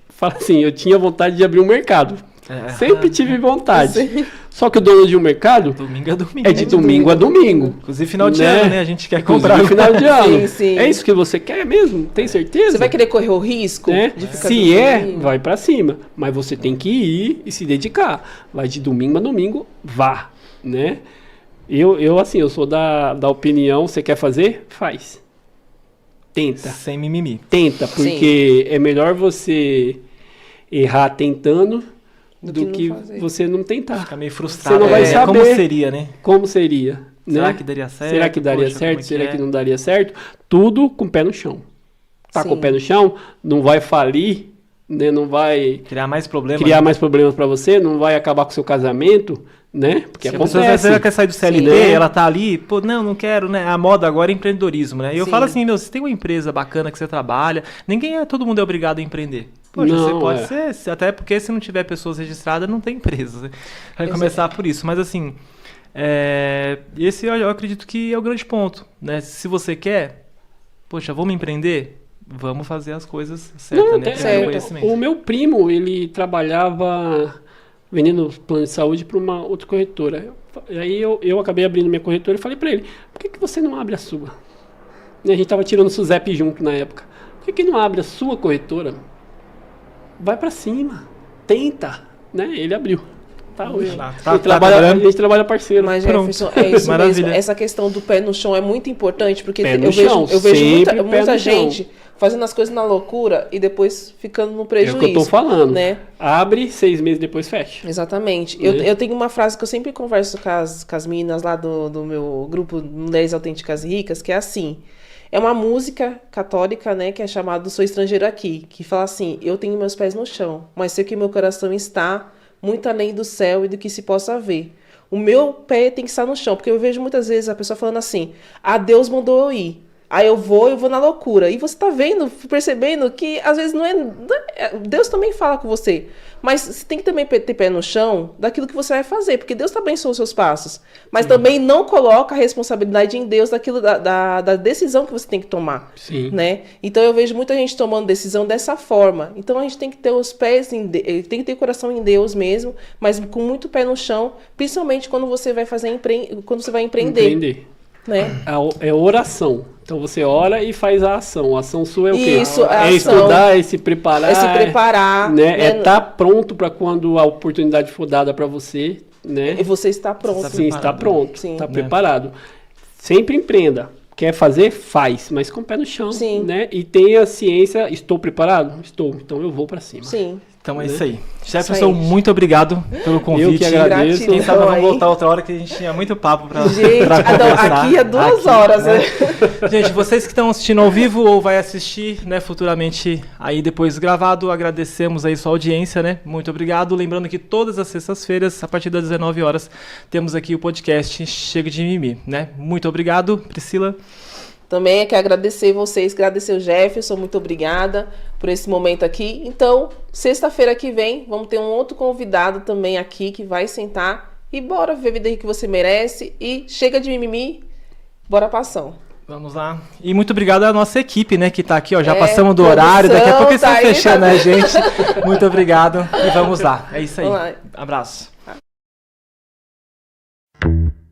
fala assim, eu tinha vontade de abrir um mercado. Sempre tive vontade. Sim. Só que o dono de um mercado Domingo é domingo. é de domingo a domingo. Inclusive final de Né? ano, né? A gente quer Inclusive comprar. no final de ano. Sim, sim. É isso que você quer mesmo? Tem certeza? Você vai querer correr o risco Né? de ficar Se é, domingo? vai pra cima. Mas você tem que ir e se dedicar. Vai de domingo a domingo, vá. Né? Eu sou da opinião, você quer fazer? Faz. Tenta. Sem mimimi. Tenta, porque é melhor você errar tentando do que não fazer. você não tentar. Fica meio frustrado. Você não vai né? saber. Como seria, né? Como seria? Será né? que daria certo? Será que daria Poxa, certo? como é Será é? que não daria certo? Tudo com o pé no chão. Tá Sim. com o pé no chão, não vai falir, né? Não vai Criar mais problema. criar né? mais problemas para você, não vai acabar com o seu casamento, né? Porque Se a pessoa às vezes, acontece. ela quer sair do CLT, Sim. ela tá ali, pô, não quero, né? A moda agora é empreendedorismo, né? E eu Sim. falo assim, você tem uma empresa bacana que você trabalha, todo mundo é obrigado a empreender. Poxa, Não, você pode ser, até porque se não tiver pessoas registradas, não tem empresa. Né? Vai Exato. começar por isso. Mas assim, esse eu acredito que é o grande ponto, né? Se você quer, poxa, vamos empreender? Vamos fazer as coisas certas, Não, né? tem- Primeiro certo. conhecimento. O meu primo, ele trabalhava vendendo plano de saúde para uma outra corretora. E aí eu acabei abrindo minha corretora e falei para ele, por que você não abre a sua? E a gente tava tirando o SUSEP junto na época. Por que não abre a sua corretora? Vai para cima, tenta, né? Ele abriu. Tá hoje. Tá A trabalhando. gente trabalha parceiro. Mas, Pronto. Jefferson, é isso Maravilha. mesmo. Essa questão do pé no chão é muito importante, porque Pé no eu chão, vejo sempre pé muita no gente fazendo as coisas na loucura e depois ficando no É o prejuízo. que eu tô falando. Né? Abre, 6 meses depois fecha. Exatamente. Né? Eu tenho uma frase que eu sempre converso com as meninas lá do meu grupo Mulheres Autênticas e Ricas, que é assim. É uma música católica, né, que é chamada Sou Estrangeiro Aqui, que fala assim, eu tenho meus pés no chão, mas sei que meu coração está muito além do céu e do que se possa ver. O meu pé tem que estar no chão, porque eu vejo muitas vezes a pessoa falando assim, Deus mandou eu ir. Aí eu vou na loucura. E você tá vendo, percebendo que às vezes não é... Deus também fala com você. Mas você tem que também ter pé no chão daquilo que você vai fazer. Porque Deus abençoa os seus passos. Mas também não coloca a responsabilidade em Deus daquilo da decisão que você tem que tomar. Sim. Né? Então eu vejo muita gente tomando decisão dessa forma. Então a gente tem que ter os pés tem que ter o coração em Deus mesmo, mas com muito pé no chão, principalmente quando você vai quando você vai empreender. Né? É oração. Então você ora e faz a ação. A ação sua é o quê? Isso, a é ação. estudar, é se preparar. É se preparar. Né? É estar pronto para quando a oportunidade for dada para você. Né? E você está pronto. Sim, está pronto. Sim. Está Né? preparado. Sempre empreenda. Quer fazer? Faz. Mas com o pé no chão. Sim. Né? E tenha ciência. Estou preparado? Estou. Então eu vou para cima. Sim. Então é Né? isso aí. Jefferson, muito obrigado pelo convite. Eu que agradeço. Quem sabe Gratidão vamos aí. voltar outra hora que a gente tinha muito papo pra, Gente, pra conversar. aqui é 2 Aqui, horas, né? Gente, vocês que estão assistindo ao vivo ou vai assistir, né, futuramente aí depois gravado, agradecemos aí sua audiência, né? Muito obrigado. Lembrando que todas as sextas-feiras, a partir das 19 horas, temos aqui o podcast Chega de Mimimi, né? Muito obrigado, Priscila. Também é que agradecer vocês, agradecer o Jefferson, muito obrigada por esse momento aqui. Então, sexta-feira que vem, vamos ter um outro convidado também aqui que vai sentar e bora viver a vida que você merece e chega de mimimi, bora pra ação. Vamos lá. E muito obrigado à nossa equipe, né, que tá aqui, ó. Já É, passamos do horário, daqui a pouco eles tá estão aí, fechando tá a gente. Muito obrigado e vamos lá. É isso aí. Vamos lá. Abraço. Música